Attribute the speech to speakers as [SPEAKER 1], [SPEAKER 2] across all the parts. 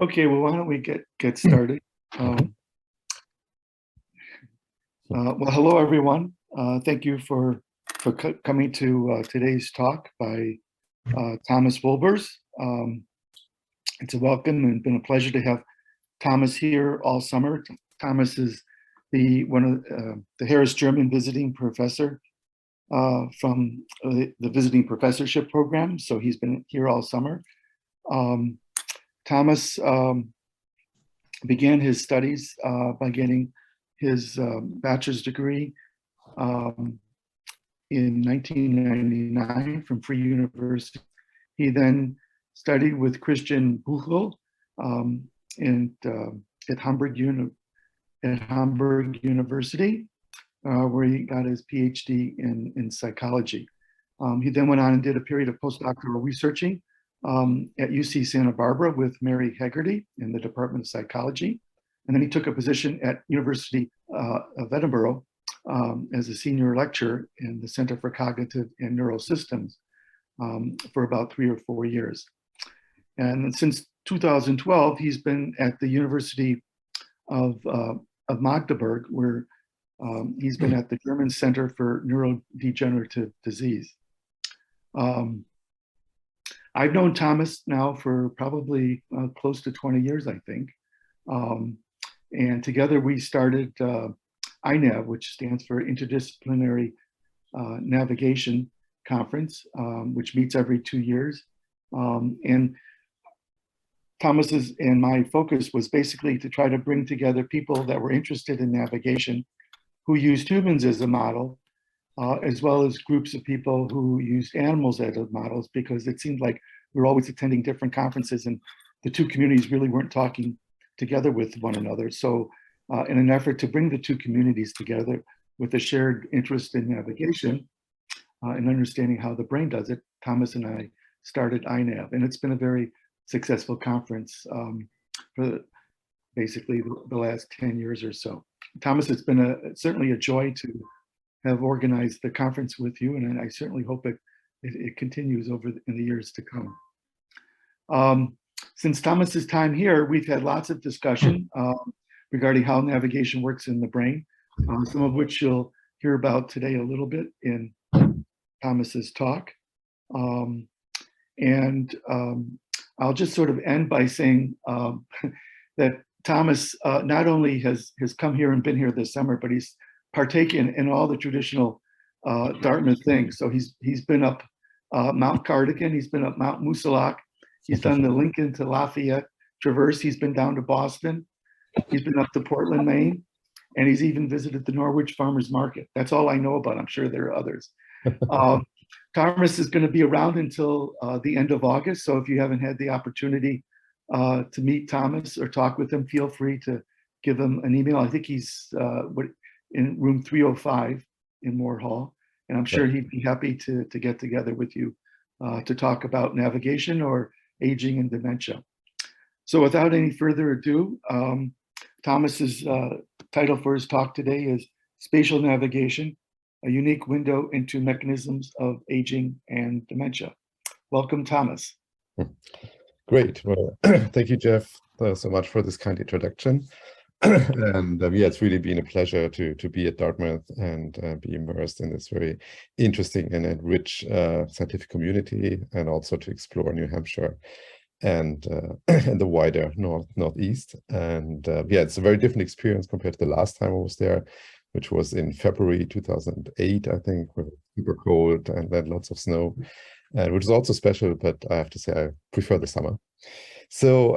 [SPEAKER 1] Okay, well, why don't we get started? Well, hello, everyone. Thank you for coming to today's talk by Thomas Wolbers. It's a welcome and been a pleasure to have Thomas here all summer. Thomas is one of the Harris German visiting professor from the visiting professorship program. So he's been here all summer. Thomas began his studies by getting his bachelor's degree in 1999 from Free University. He then studied with Christian Buchel at Hamburg University, where he got his PhD in psychology. He then went on and did a period of postdoctoral researching at UC Santa Barbara with Mary Hegarty in the Department of Psychology. And then he took a position at University of Edinburgh as a senior lecturer in the Center for Cognitive and Neural Systems for about 3 or 4 years. And since 2012, he's been at the University of Magdeburg, where he's been at the German Center for Neurodegenerative Disease. I've known Thomas now for probably close to 20 years, I think. And together we started INAV, which stands for Interdisciplinary Navigation Conference, which meets every 2 years. And Thomas's and my focus was basically to try to bring together people that were interested in navigation, who used humans as a model, as well as groups of people who used animals as models, because it seemed like we were always attending different conferences and the two communities really weren't talking together with one another. So in an effort to bring the two communities together with a shared interest in navigation and understanding how the brain does it, Thomas and I started INAV, and it's been a very successful conference for basically the last 10 years or so. Thomas, it's been certainly a joy to have organized the conference with you, and I certainly hope it continues in the years to come. Since Thomas's time here, we've had lots of discussion regarding how navigation works in the brain, some of which you'll hear about today a little bit in Thomas's talk. I'll just sort of end by saying that Thomas not only has come here and been here this summer, but he's partaken in all the traditional Dartmouth things. So he's been up Mount Cardigan, he's been up Mount Moosilauke, he's done the Lincoln to Lafayette Traverse, he's been down to Boston, he's been up to Portland, Maine, and he's even visited the Norwich Farmers Market. That's all I know about. I'm sure there are others. Thomas is going to be around until the end of August. So if you haven't had the opportunity to meet Thomas or talk with him, feel free to give him an email. I think he's in room 305 in Moore Hall. And I'm sure he'd be happy to get together with you to talk about navigation or aging and dementia. So without any further ado, Thomas's title for his talk today is Spatial Navigation, a unique window into mechanisms of aging and dementia. Welcome, Thomas.
[SPEAKER 2] Great. Well, thank you, Jeff, so much for this kind introduction. And yeah, it's really been a pleasure to be at Dartmouth and be immersed in this very interesting and rich scientific community, and also to explore New Hampshire and the wider Northeast. And yeah, it's a very different experience compared to the last time I was there, which was in February 2008, I think, where it was super cold and then lots of snow, and which is also special, but I have to say I prefer the summer. So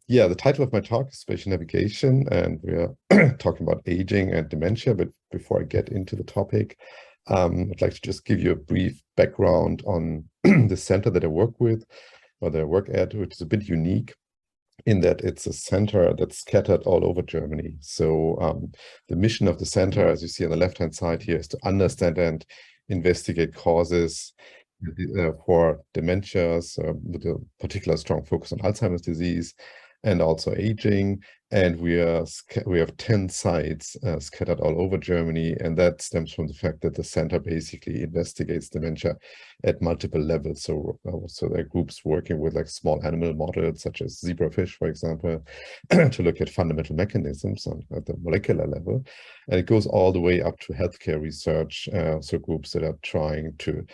[SPEAKER 2] yeah, the title of my talk is Spatial Navigation, and we are talking about aging and dementia. But before I get into the topic, I'd like to just give you a brief background on the center that I work with, or that I work at, which is a bit unique in that it's a center that's scattered all over Germany. So the mission of the center, as you see on the left-hand side here, is to understand and investigate causes for dementias, with a particular strong focus on Alzheimer's disease, and also aging, And we have 10 sites scattered all over Germany, and that stems from the fact that the center basically investigates dementia at multiple levels. So there are groups working with like small animal models, such as zebrafish, for example, to look at fundamental mechanisms at the molecular level. And it goes all the way up to healthcare research, so groups that are trying to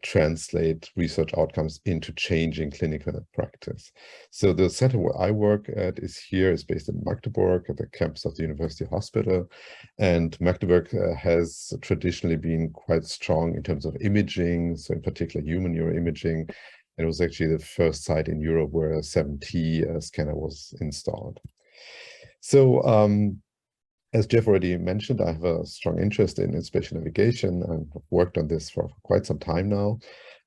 [SPEAKER 2] translate research outcomes into changing clinical practice. So the center where I work at is based in Magdeburg at the campus of the University Hospital. And Magdeburg has traditionally been quite strong in terms of imaging, so in particular human neuroimaging. And it was actually the first site in Europe where a 7T scanner was installed. So as Jeff already mentioned, I have a strong interest in spatial navigation and I've worked on this for quite some time now.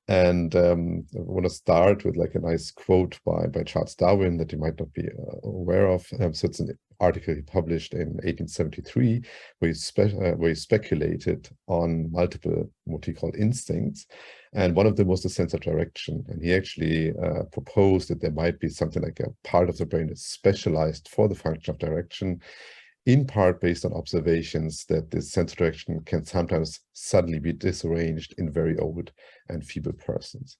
[SPEAKER 2] And I want to start with like a nice quote by Charles Darwin that you might not be aware of. So it's an article he published in 1873 where he speculated on multiple what he called instincts. And one of them was the sense of direction. And he actually proposed that there might be something like a part of the brain that's specialized for the function of direction, in part based on observations that this sense of direction can sometimes suddenly be disarranged in very old and feeble persons.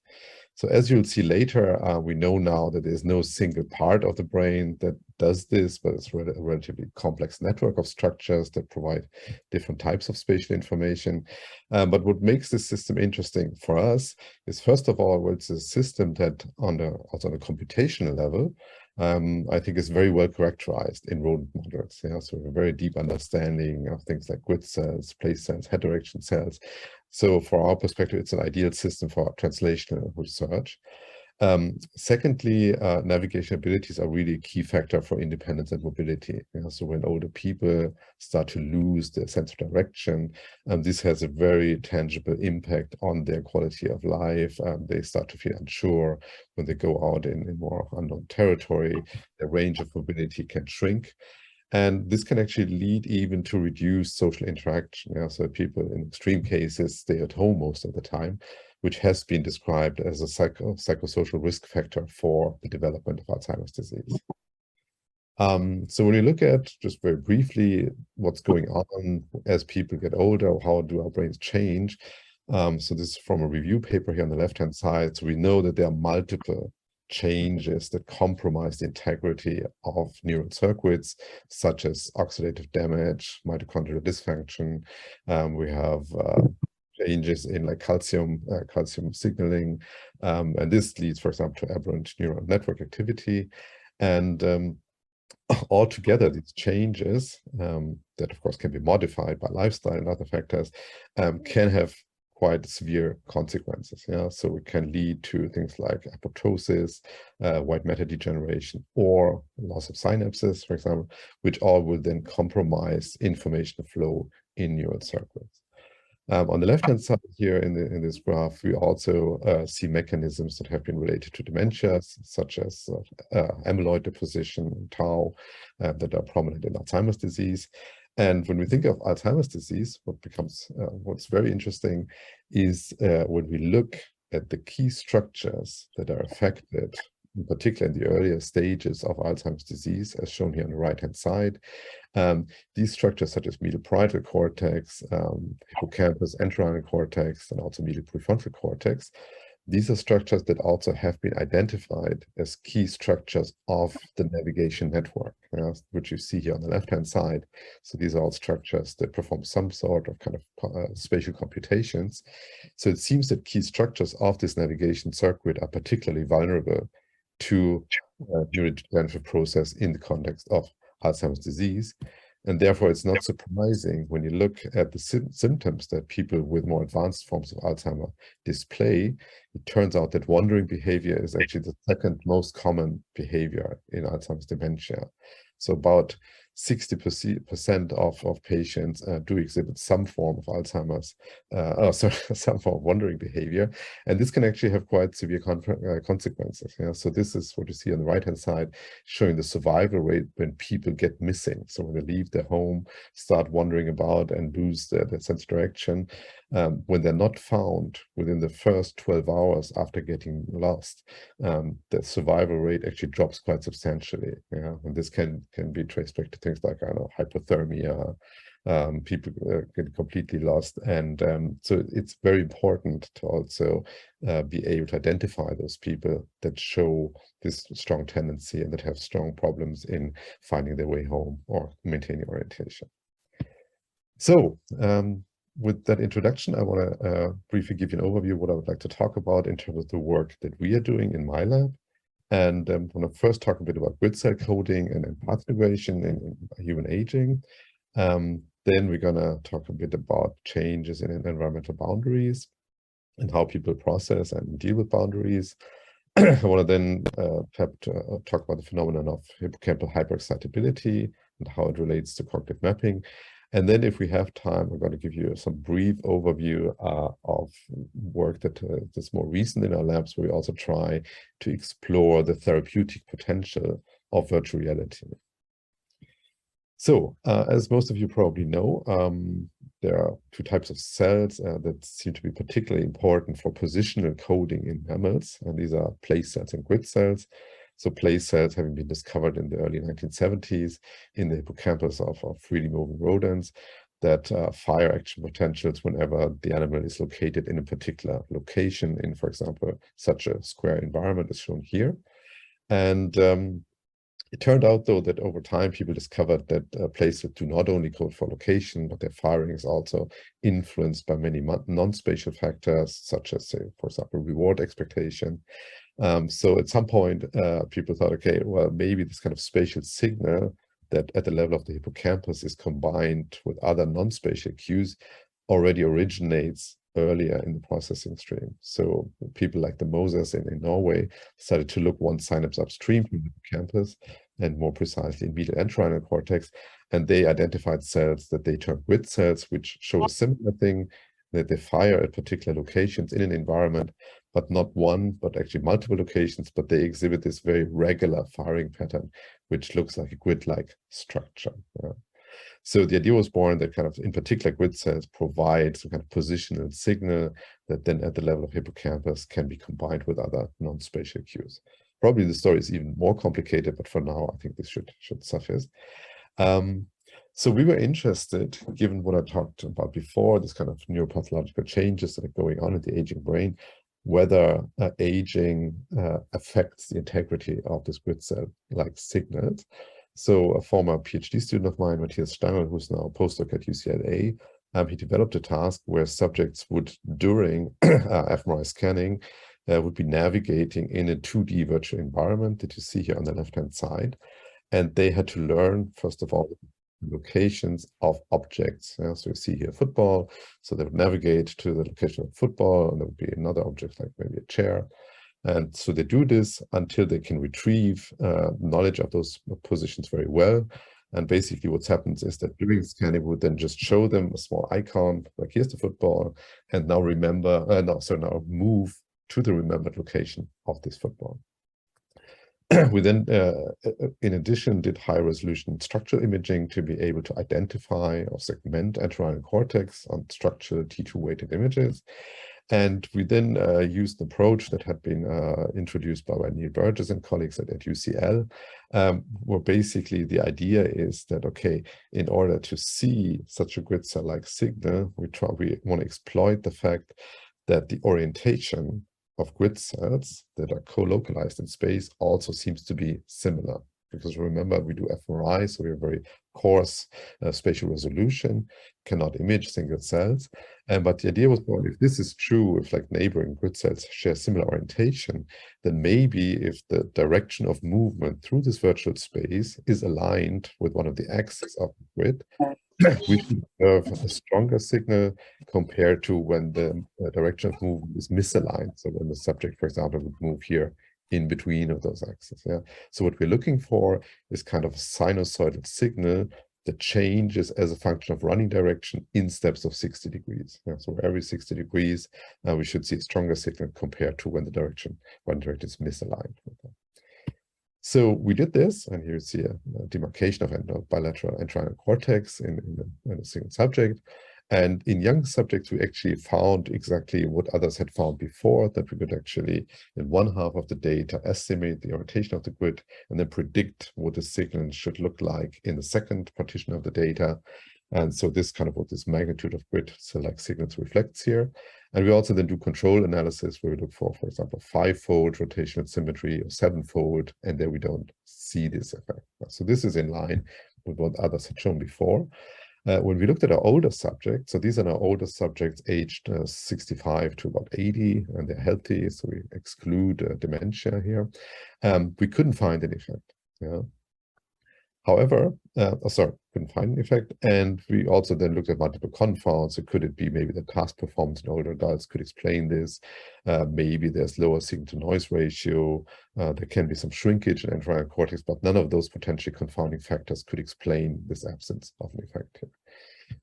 [SPEAKER 2] So as you'll see later, we know now that there's no single part of the brain that does this, but it's a relatively complex network of structures that provide different types of spatial information. But what makes this system interesting for us is, first of all, it's a system that also on a computational level, I think is very well characterized in rodent models. Yeah? So a very deep understanding of things like grid cells, place cells, head direction cells. So from our perspective, it's an ideal system for translational research. Secondly, navigation abilities are really a key factor for independence and mobility. So when older people start to lose their sense of direction, this has a very tangible impact on their quality of life. They start to feel unsure when they go out in more unknown territory. Their range of mobility can shrink. And this can actually lead even to reduced social interaction. So people in extreme cases stay at home most of the time, which has been described as a psychosocial risk factor for the development of Alzheimer's disease. So when we look at, just very briefly, what's going on as people get older, how do our brains change? So this is from a review paper here on the left-hand side. So we know that there are multiple changes that compromise the integrity of neural circuits, such as oxidative damage, mitochondrial dysfunction. We have changes in like calcium signaling, and this leads, for example, to aberrant neural network activity. And altogether, these changes that, of course, can be modified by lifestyle and other factors can have quite severe consequences. Yeah, so it can lead to things like apoptosis, white matter degeneration, or loss of synapses, for example, which all will then compromise information flow in neural circuits. On the left-hand side here in this graph, we also see mechanisms that have been related to dementia, such as amyloid deposition, tau, that are prominent in Alzheimer's disease. And when we think of Alzheimer's disease, what's very interesting is when we look at the key structures that are affected, in particular in the earlier stages of Alzheimer's disease, as shown here on the right-hand side. These structures, such as medial parietal cortex, hippocampus, entorhinal cortex, and also medial prefrontal cortex, these are structures that also have been identified as key structures of the navigation network, which you see here on the left-hand side. So these are all structures that perform some sort of kind of spatial computations. So it seems that key structures of this navigation circuit are particularly vulnerable to neurodegenerative process in the context of Alzheimer's disease. And therefore, it's not surprising when you look at the symptoms that people with more advanced forms of Alzheimer display. It turns out that wandering behavior is actually the second most common behavior in Alzheimer's dementia. So about 60% of patients do exhibit some form of Alzheimer's, some form of wandering behavior. And this can actually have quite severe consequences. So this is what you see on the right-hand side, showing the survival rate when people get missing. So when they leave their home, start wandering about and lose their sense of direction. when they're not found within the first 12 hours after getting lost, the survival rate actually drops quite substantially. Yeah, and this can be traced back to things like, I don't know, hypothermia. People get completely lost, and so it's very important to also be able to identify those people that show this strong tendency and that have strong problems in finding their way home or maintaining orientation. So with that introduction, I want to briefly give you an overview of what I would like to talk about in terms of the work that we are doing in my lab. And I want to first talk a bit about grid cell coding and path integration in human aging. Then we're going to talk a bit about changes in environmental boundaries and how people process and deal with boundaries. I want to then talk about the phenomenon of hippocampal hyperexcitability and how it relates to cognitive mapping. And then if we have time, I'm going to give you some brief overview of work that's more recent in our labs, where we also try to explore the therapeutic potential of virtual reality. So, as most of you probably know, there are two types of cells that seem to be particularly important for positional coding in mammals, and these are place cells and grid cells. So place cells having been discovered in the early 1970s in the hippocampus of freely moving rodents that fire action potentials whenever the animal is located in a particular location in, for example, such a square environment as shown here. And it turned out, though, that over time people discovered that places do not only code for location, but their firing is also influenced by many non-spatial factors, such as, say, for example, reward expectation. So at some point, people thought, okay, well, maybe this kind of spatial signal that at the level of the hippocampus is combined with other non-spatial cues already originates earlier in the processing stream. So people like the Moses in Norway started to look one synapse upstream from the hippocampus, and more precisely in medial entorhinal cortex, and they identified cells that they termed grid cells, which show a similar thing, that they fire at particular locations in an environment, but not one, but actually multiple locations, but they exhibit this very regular firing pattern, which looks like a grid-like structure. Yeah. So the idea was born that kind of, in particular, grid cells provide some kind of positional signal that then at the level of hippocampus can be combined with other non-spatial cues. Probably the story is even more complicated, but for now, I think this should suffice. So we were interested, given what I talked about before, this kind of neuropathological changes that are going on in the aging brain, whether aging affects the integrity of this grid cell-like signals. So a former PhD student of mine, Matthias Stangl, who's now a postdoc at UCLA, he developed a task where subjects would, during fMRI scanning, would be navigating in a 2D virtual environment that you see here on the left-hand side. And they had to learn, first of all, locations of objects. Yeah? So you see here football, so they would navigate to the location of football, and there would be another object like maybe a chair. And so they do this until they can retrieve knowledge of those positions very well. And basically what happens is that during scanning, we would then just show them a small icon, like here's the football, and now now move to the remembered location of this football. We then, in addition, did high-resolution structural imaging to be able to identify or segment entorhinal cortex on structural T2-weighted images. And we then used an approach that had been introduced by Neil Burgess and colleagues at UCL, where basically the idea is that, okay, in order to see such a grid cell-like signal, we want to exploit the fact that the orientation of grid cells that are co-localized in space also seems to be similar. Because remember, we do fMRI, so we have very coarse spatial resolution, cannot image single cells. But the idea was, well, if this is true, if like neighboring grid cells share similar orientation, then maybe if the direction of movement through this virtual space is aligned with one of the axes of the grid, we should observe a stronger signal compared to when the direction of movement is misaligned. So when the subject, for example, would move here in between of those axes. Yeah. So what we're looking for is kind of a sinusoidal signal that changes as a function of running direction in steps of 60 degrees. Yeah. So every 60 degrees, we should see a stronger signal compared to when the direction is misaligned. So we did this, and here you see a demarcation of bilateral entorhinal cortex in a single subject. And in young subjects, we actually found exactly what others had found before, that we could actually, in one half of the data, estimate the orientation of the grid and then predict what the signal should look like in the second partition of the data. And so this kind of what this magnitude of grid select signals reflects here. And we also then do control analysis where we look for example, 5-fold rotational symmetry or 7-fold, and there we don't see this effect. So this is in line with what others had shown before. When we looked at our older subjects, so these are our older subjects aged 65 to about 80, and they're healthy, so we exclude dementia here. We couldn't find any effect. Yeah. However, couldn't find an effect. And we also then looked at multiple confounds. So could it be maybe the task performance in older adults could explain this? Maybe there's lower signal to noise ratio. There can be some shrinkage in entorhinal cortex, but none of those potentially confounding factors could explain this absence of an effect here.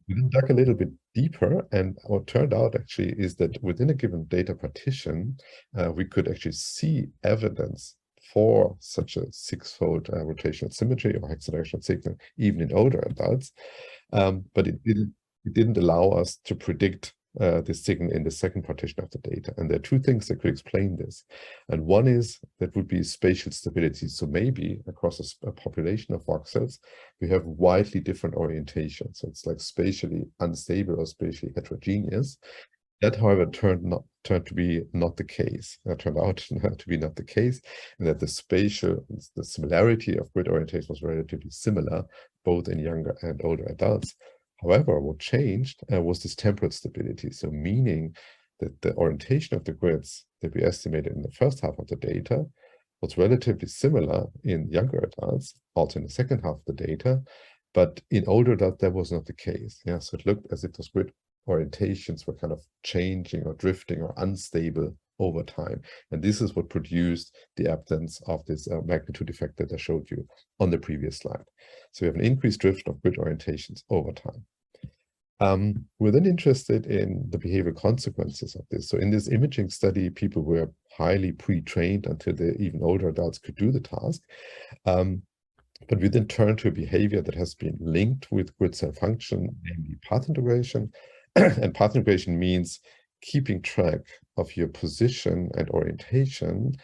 [SPEAKER 2] We then dug a little bit deeper, and what turned out actually is that within a given data partition, we could actually see evidence for such a 6-fold rotational symmetry or hexadirectional signal, even in older adults. But it didn't allow us to predict this signal in the second partition of the data. And there are two things that could explain this. And one is that would be spatial stability. So maybe across a population of voxels, we have widely different orientations. So it's like spatially unstable or spatially heterogeneous. That, however, turned out to be not the case, and that the similarity of grid orientation was relatively similar, both in younger and older adults. However, what changed was this temporal stability. So meaning that the orientation of the grids that we estimated in the first half of the data was relatively similar in younger adults, also in the second half of the data, but in older adults, that was not the case. Yeah, so it looked as if those grid orientations were kind of changing or drifting or unstable over time. And this is what produced the absence of this magnitude effect that I showed you on the previous slide. So we have an increased drift of grid orientations over time. We're then interested in the behavioral consequences of this. So in this imaging study, people were highly pre-trained until even older adults could do the task. But we then turn to a behavior that has been linked with grid cell function, namely path integration. And path integration means keeping track of your position and orientation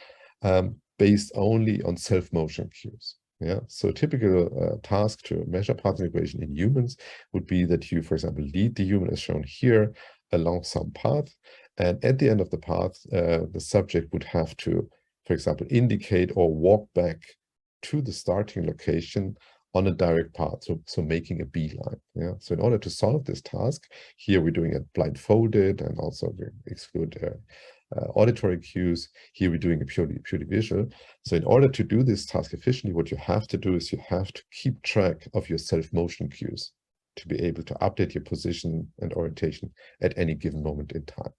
[SPEAKER 2] based only on self-motion cues. Yeah, so a typical task to measure path integration in humans would be that you, for example, lead the human as shown here along some path. And at the end of the path, the subject would have to, for example, indicate or walk back to the starting location on a direct path, so making a beeline. Yeah. So in order to solve this task, here we're doing it blindfolded, and also we exclude auditory cues. Here we're doing it purely visual. So in order to do this task efficiently, what you have to do is you have to keep track of your self-motion cues to be able to update your position and orientation at any given moment in time.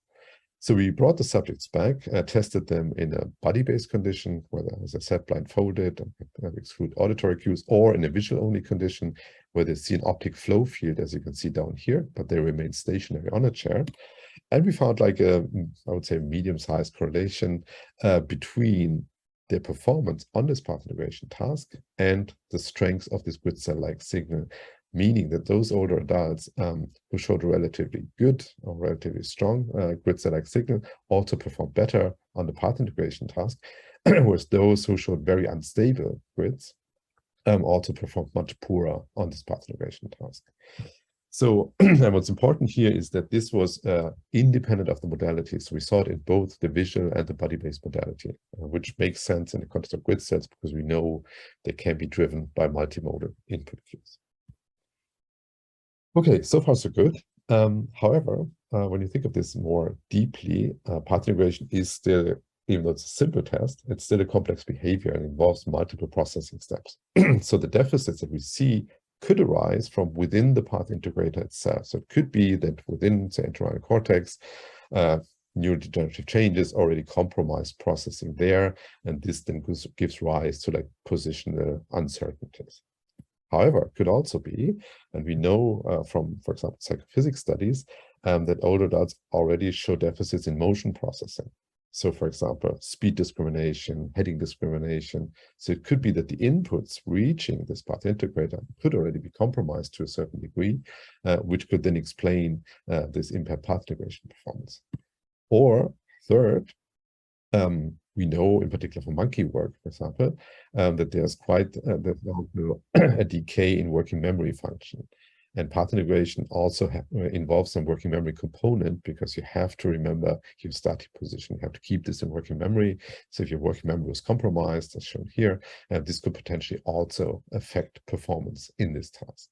[SPEAKER 2] So we brought the subjects back, tested them in a body-based condition, whether, as I said, blindfolded and exclude auditory cues, or in a visual-only condition, where they see an optic flow field, as you can see down here, but they remain stationary on a chair. And we found like I would say, medium-sized correlation between their performance on this path integration task and the strength of this grid cell-like signal, meaning that those older adults who showed a relatively good or relatively strong grid cell-like signal also performed better on the path integration task, whereas those who showed very unstable grids also performed much poorer on this path integration task. So and what's important here is that this was independent of the modalities. So we saw it in both the visual and the body-based modality, which makes sense in the context of grid cells because we know they can be driven by multimodal input cues. Okay, so far so good. However, when you think of this more deeply, path integration is still, even though it's a simple test, it's still a complex behavior and involves multiple processing steps. So the deficits that we see could arise from within the path integrator itself. So it could be that within, say, entorhinal cortex, neurodegenerative changes already compromise processing there, and this then gives rise to like positional uncertainties. However, it could also be, and we know from, for example, psychophysics studies, that older adults already show deficits in motion processing. So for example, speed discrimination, heading discrimination. So it could be that the inputs reaching this path integrator could already be compromised to a certain degree, which could then explain this impaired path integration performance. Or third, we know in particular from monkey work, for example, that there's quite a decay in working memory function. And path integration also involves some working memory component, because you have to remember your starting position. You have to keep this in working memory. So if your working memory was compromised, as shown here, this could potentially also affect performance in this task.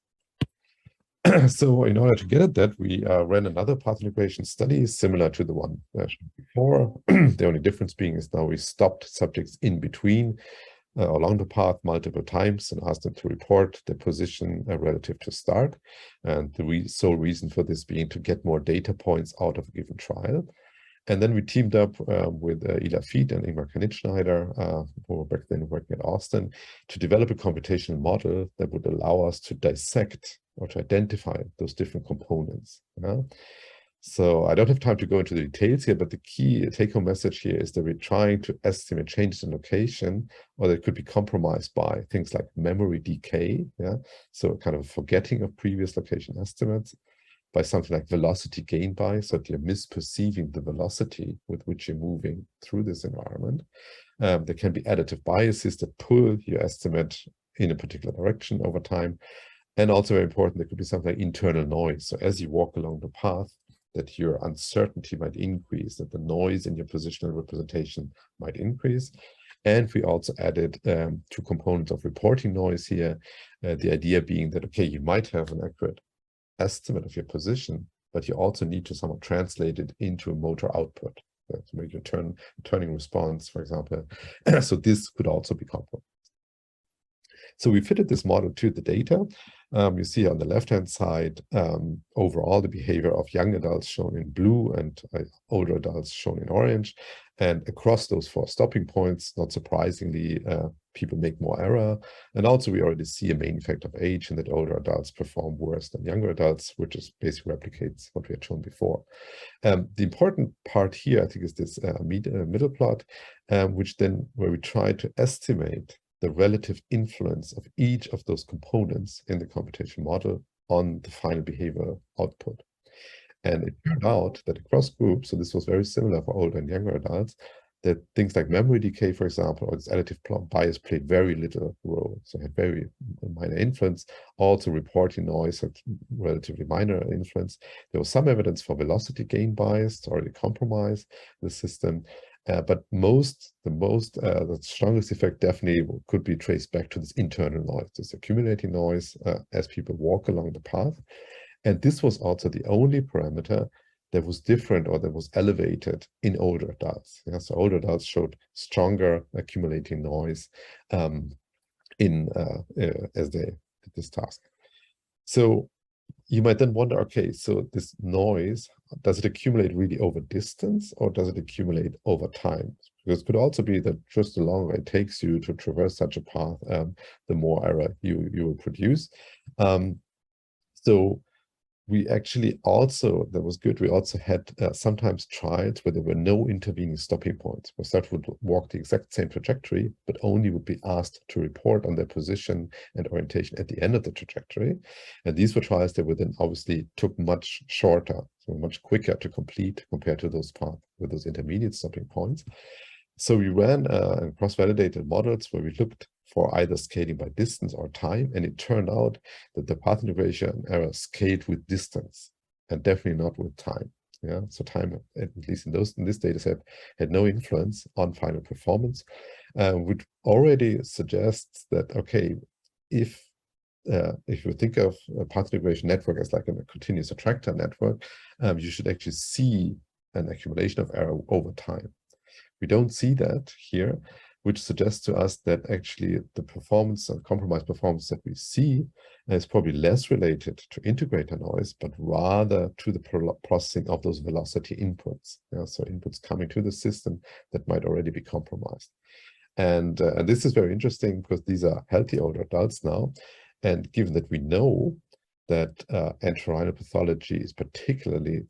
[SPEAKER 2] So in order to get at that, we ran another path integration study similar to the one before. The only difference being is now we stopped subjects in between along the path multiple times and asked them to report their position relative to start. And the sole reason for this being to get more data points out of a given trial. And then we teamed up with Ila Fied and Ingmar Knitschneider, who were back then working at Austin, to develop a computational model that would allow us to dissect or to identify those different components. So I don't have time to go into the details here, but the key take-home message here is that we're trying to estimate changes in location, or that could be compromised by things like memory decay, so kind of forgetting of previous location estimates, by something like velocity gain bias, so that you're misperceiving the velocity with which you're moving through this environment. There can be additive biases that pull your estimate in a particular direction over time. And also very important, there could be something like internal noise. So as you walk along the path, that your uncertainty might increase, that the noise in your positional representation might increase. And we also added two components of reporting noise here. The idea being that, okay, you might have an accurate estimate of your position, but you also need to somehow translate it into a motor output to make your turning response, for example. So this could also be compromised. So we fitted this model to the data. You see on the left-hand side, overall, the behavior of young adults shown in blue and older adults shown in orange. And across those 4 stopping points, not surprisingly, people make more error. And also we already see a main effect of age in that older adults perform worse than younger adults, which is basically replicates what we had shown before. The important part here, I think, is this middle plot, where we try to estimate the relative influence of each of those components in the computation model on the final behavioral output. And it turned out that across groups, so this was very similar for older and younger adults, that things like memory decay, for example, or this additive bias played very little role. So it had very minor influence. Also reporting noise had relatively minor influence. There was some evidence for velocity gain bias to already compromise the system. But the strongest effect definitely could be traced back to this internal noise, this accumulating noise as people walk along the path. And this was also the only parameter that was different or that was elevated in older adults. So older adults showed stronger accumulating noise as they did this task. So you might then wonder, okay, so this noise, does it accumulate really over distance, or does it accumulate over time? Because it could also be that just the longer it takes you to traverse such a path, the more error you will produce. So we actually also, that was good, we also had sometimes trials where there were no intervening stopping points, where such would walk the exact same trajectory, but only would be asked to report on their position and orientation at the end of the trajectory. And these were trials that were then obviously took much shorter, so much quicker to complete compared to those paths with those intermediate stopping points. So we ran cross-validated models where we looked for either scaling by distance or time, and it turned out that the path integration error scaled with distance and definitely not with time. So time, at least in this data set, had no influence on final performance, which already suggests that, okay, if you think of a path integration network as like a continuous attractor network, you should actually see an accumulation of error over time. We don't see that here, which suggests to us that actually the performance and compromised performance that we see is probably less related to integrator noise, but rather to the processing of those velocity inputs. So inputs coming to the system that might already be compromised. And this is very interesting because these are healthy older adults now. And given that we know that entorhinal pathology is particularly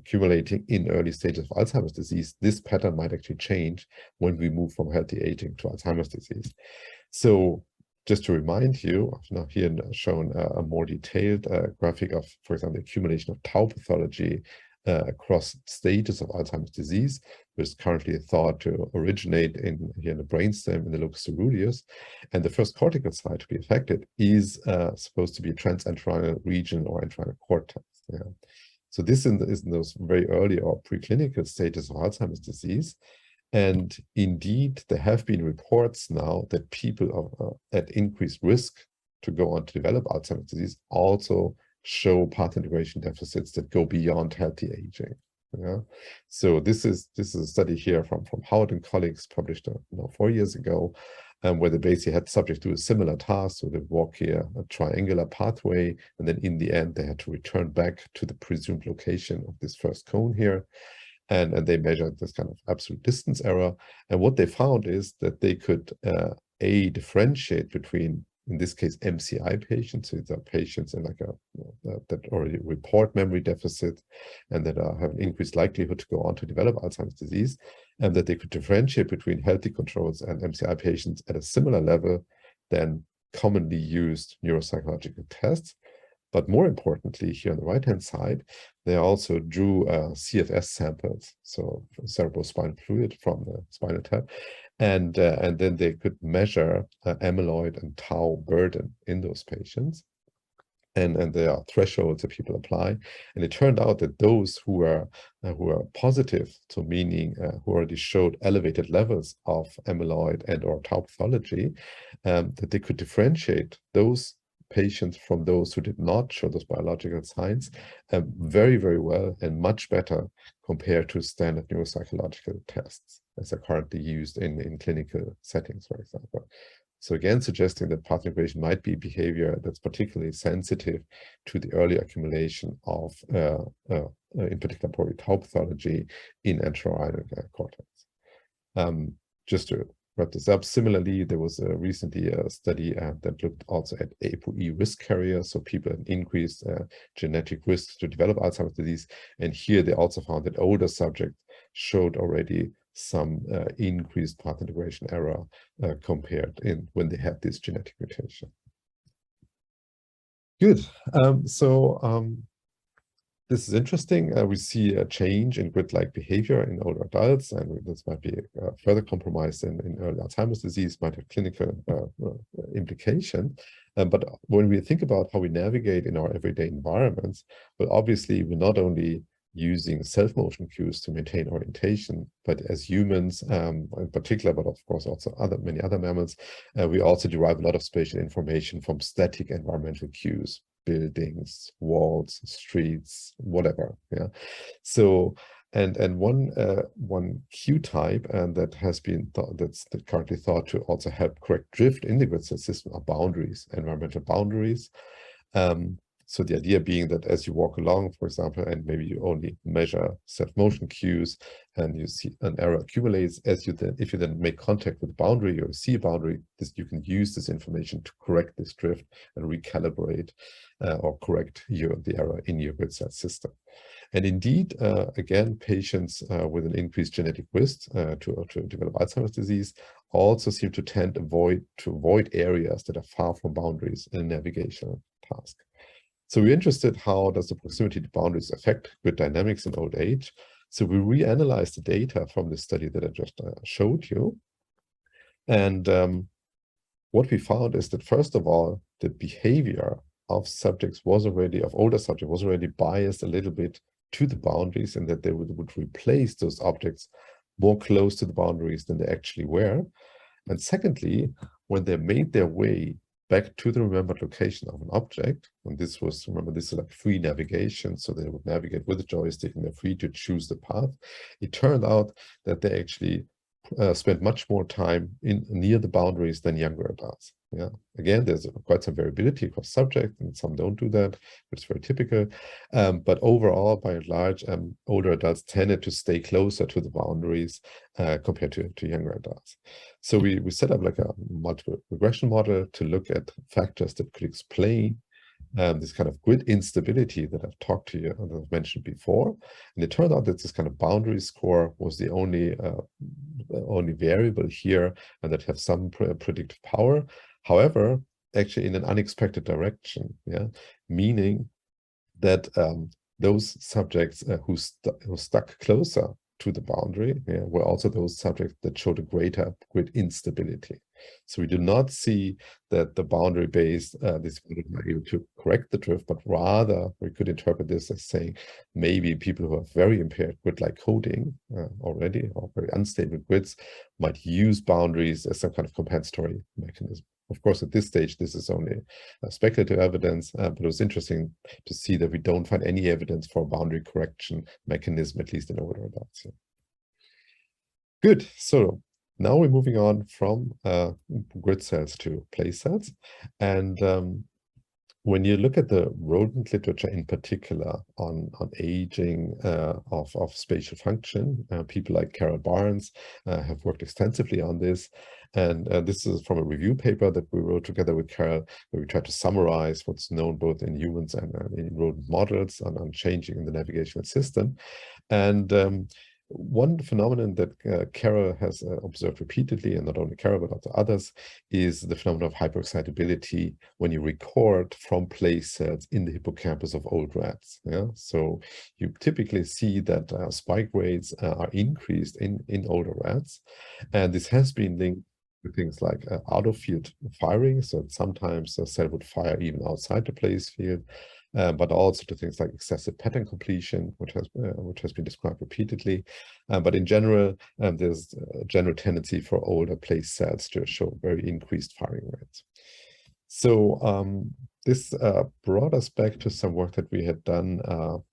[SPEAKER 2] accumulating in early stages of Alzheimer's disease, this pattern might actually change when we move from healthy aging to Alzheimer's disease. So just to remind you, I've now here shown a more detailed graphic of, for example, the accumulation of tau pathology across stages of Alzheimer's disease, which is currently thought to originate here in the brainstem in the locus coeruleus. And the first cortical site to be affected is supposed to be a transentorhinal region or entorhinal cortex. Yeah. So this is in those very early or preclinical stages of Alzheimer's disease. And indeed, there have been reports now that people are at increased risk to go on to develop Alzheimer's disease also show path integration deficits that go beyond healthy aging. Yeah. So this is a study here from Howard and colleagues published 4 years ago, where they basically had subjects do a similar task. So they walk here a triangular pathway, and then in the end they had to return back to the presumed location of this first cone here. And they measured this kind of absolute distance error. And what they found is that they could differentiate between, in this case, MCI patients. So these are patients in like that already report memory deficit and that have an increased likelihood to go on to develop Alzheimer's disease, and that they could differentiate between healthy controls and MCI patients at a similar level than commonly used neuropsychological tests. But more importantly, here on the right-hand side, they also drew CFS samples, so cerebrospinal fluid from the spinal tap, and then they could measure amyloid and tau burden in those patients. And there are thresholds that people apply. And it turned out that those who were positive, so meaning who already showed elevated levels of amyloid and or tau pathology, that they could differentiate those patients from those who did not show those biological signs very, very well and much better compared to standard neuropsychological tests as are currently used in clinical settings, for example. So again, suggesting that path integration might be behavior that's particularly sensitive to the early accumulation of, in particular, probably tau pathology in entorhinal cortex. Just to wrap this up, similarly, there was recently a study that looked also at ApoE risk carriers, so people at increased genetic risk to develop Alzheimer's disease. And here they also found that older subjects showed already some increased path integration error compared in when they had this genetic mutation. Good. This is interesting. We see a change in grid-like behavior in older adults, and this might be further compromised in early Alzheimer's disease, might have clinical implication. But when we think about how we navigate in our everyday environments, well, obviously, we're not only using self-motion cues to maintain orientation, but as humans in particular, but of course also many other mammals, we also derive a lot of spatial information from static environmental cues, buildings, walls, streets, whatever. Yeah. So and one cue type that has been that's currently thought to also help correct drift in the grid system are boundaries, environmental boundaries. So the idea being that as you walk along, for example, and maybe you only measure self-motion cues and you see an error accumulates, if you then make contact with a boundary or see a boundary, you can use this information to correct this drift and recalibrate or correct the error in your grid set system. And indeed, again, patients with an increased genetic risk to develop Alzheimer's disease also seem to tend to avoid areas that are far from boundaries in a navigational task. So we're interested, how does the proximity to boundaries affect grid dynamics in old age? So we reanalyzed the data from the study that I just showed you. And what we found is that, first of all, the behavior of older subjects was already biased a little bit to the boundaries, and that they would replace those objects more close to the boundaries than they actually were. And secondly, when they made their way back to the remembered location of an object, and this is like free navigation, so they would navigate with the joystick and they're free to choose the path. It turned out that they actually spent much more time near the boundaries than younger adults. Yeah, again, there's quite some variability across subjects, and some don't do that, which is very typical. But overall, by and large, older adults tended to stay closer to the boundaries compared to younger adults. So we set up like a multiple regression model to look at factors that could explain this kind of grid instability that I've talked to you and I've mentioned before. And it turned out that this kind of boundary score was the only variable here, and that have some predictive power. However, actually in an unexpected direction, meaning that those subjects who stuck closer to the boundary were also those subjects that showed a greater grid instability. So we do not see that the boundary-based this are able to correct the drift, but rather we could interpret this as saying maybe people who have very impaired grid-like coding already, or very unstable grids, might use boundaries as some kind of compensatory mechanism. Of course, at this stage, this is only speculative evidence, but it was interesting to see that we don't find any evidence for a boundary correction mechanism, at least in older adults. Good. So now we're moving on from grid cells to place cells. And when you look at the rodent literature in particular on aging of spatial function, people like Carol Barnes have worked extensively on this. And this is from a review paper that we wrote together with Carol, where we tried to summarize what's known both in humans and in rodent models on changing in the navigational system. And one phenomenon that Carol has observed repeatedly, and not only Carol but also others, is the phenomenon of hyperexcitability when you record from place cells in the hippocampus of old rats. So you typically see that spike rates are increased in older rats, and this has been linked to things like out-of-field firing. So sometimes a cell would fire even outside the place field. But also to things like excessive pattern completion, which has been described repeatedly. But in general, there's a general tendency for older place cells to show very increased firing rates. So this brought us back to some work that we had done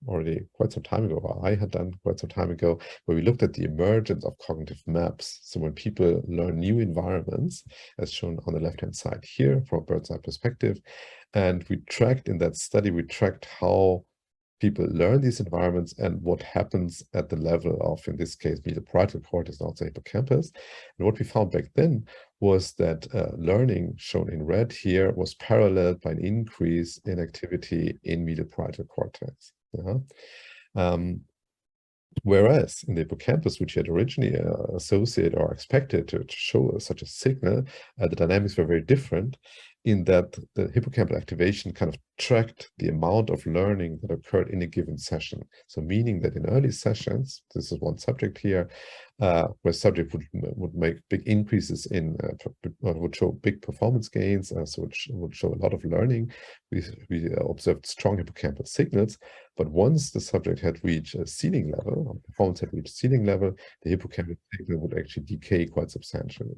[SPEAKER 2] already quite some time ago, or I had done quite some time ago, where we looked at the emergence of cognitive maps. So when people learn new environments, as shown on the left-hand side here from a bird's eye perspective, and we tracked in that study, we tracked how people learn these environments and what happens at the level of, in this case, medial parietal cortex and also hippocampus. And what we found back then was that learning, shown in red here, was paralleled by an increase in activity in medial parietal cortex. Whereas in the hippocampus, which had originally associated or expected to show such a signal, the dynamics were very different, in that the hippocampal activation kind of tracked the amount of learning that occurred in a given session. So meaning that in early sessions, this is one subject here, where subject would make big increases in, would show big performance gains, so which would show a lot of learning. We observed strong hippocampal signals, but once the subject had reached a ceiling level, or performance had reached ceiling level, the hippocampal signal would actually decay quite substantially.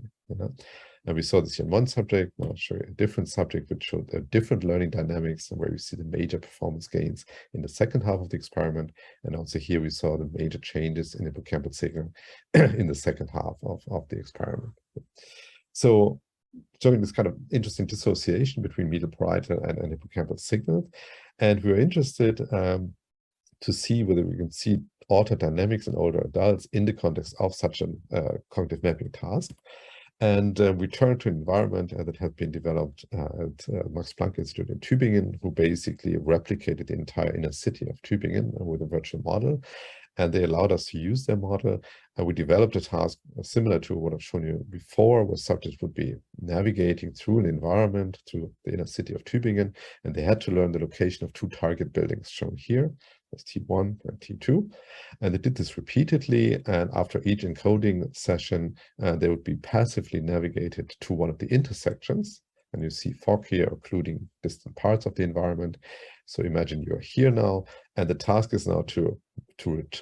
[SPEAKER 2] And we saw this here in one subject. I'll show you a different subject which showed a different learning dynamics, where we see the major performance gains in the second half of the experiment. And also here we saw the major changes in hippocampal signal in the second half of the experiment. So showing this kind of interesting dissociation between medial parietal and hippocampal signal. And we were interested to see whether we can see altered dynamics in older adults in the context of such a cognitive mapping task. And we turned to an environment that had been developed at Max Planck Institute in Tübingen, who basically replicated the entire inner city of Tübingen with a virtual model. And they allowed us to use their model. And we developed a task similar to what I've shown you before, where subjects would be navigating through an environment, through the inner city of Tübingen, and they had to learn the location of two target buildings shown here, as T1 and T2. And they did this repeatedly, and after each encoding session, they would be passively navigated to one of the intersections. And you see fog here, occluding distant parts of the environment. So imagine you're here now, and the task is now to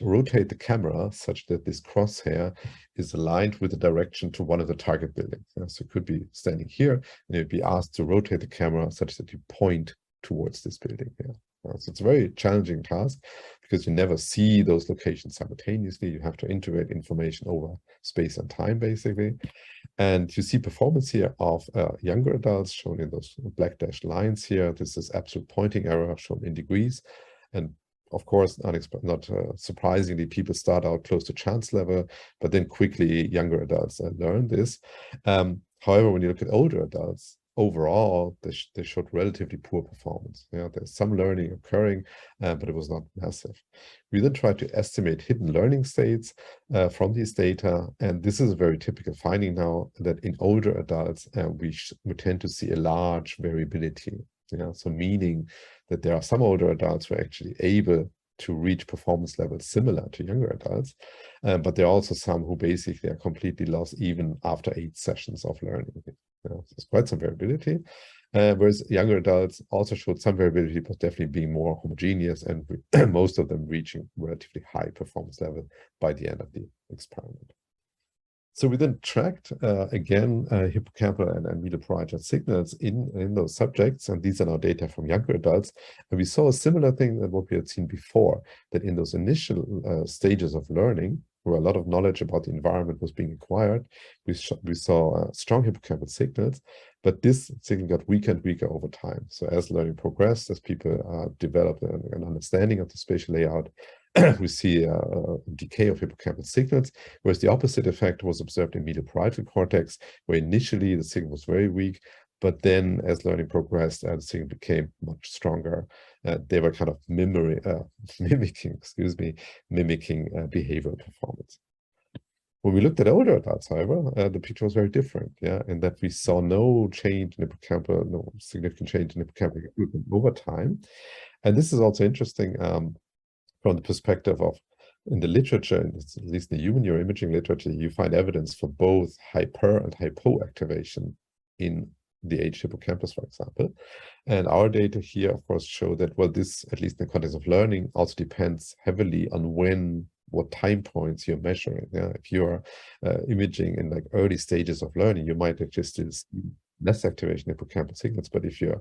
[SPEAKER 2] rotate the camera such that this crosshair is aligned with the direction to one of the target buildings. So it could be standing here, and you'd be asked to rotate the camera such that you point towards this building here. So it's a very challenging task because you never see those locations simultaneously. You have to integrate information over space and time, basically. And you see performance here of younger adults shown in those black dashed lines here. This is absolute pointing error shown in degrees. And of course, not surprisingly, people start out close to chance level, but then quickly younger adults learn this. However, when you look at older adults, overall, they showed relatively poor performance. There's some learning occurring, but it was not massive. We then tried to estimate hidden learning states from these data, and this is a very typical finding now, that in older adults, we tend to see a large variability. So meaning that there are some older adults who are actually able to reach performance levels similar to younger adults, but there are also some who basically are completely lost even after 8 sessions of learning. So it's quite some variability, whereas younger adults also showed some variability, but definitely being more homogeneous, and most of them reaching relatively high performance level by the end of the experiment. So we then tracked, again, hippocampal and medial parietal signals in those subjects, and these are now data from younger adults. And we saw a similar thing than what we had seen before, that in those initial stages of learning, where a lot of knowledge about the environment was being acquired, we saw strong hippocampal signals, but this signal got weaker and weaker over time. So as learning progressed, as people developed an understanding of the spatial layout, we see a decay of hippocampal signals, whereas the opposite effect was observed in medial parietal cortex, where initially the signal was very weak, but then as learning progressed, the signal became much stronger. They were kind of mimicking behavioral performance. When we looked at older adults, however, the picture was very different, in that we saw no change in hippocampal, no significant change in hippocampal recruitment over time. And this is also interesting from the perspective of, in the literature, at least in the human neuroimaging literature, you find evidence for both hyper and hypoactivation in the aged hippocampus, for example. And our data here, of course, show that, well, this, at least in the context of learning, also depends heavily on what time points you're measuring. If you're imaging in like early stages of learning, you might actually still see less activation in hippocampal signals, but if you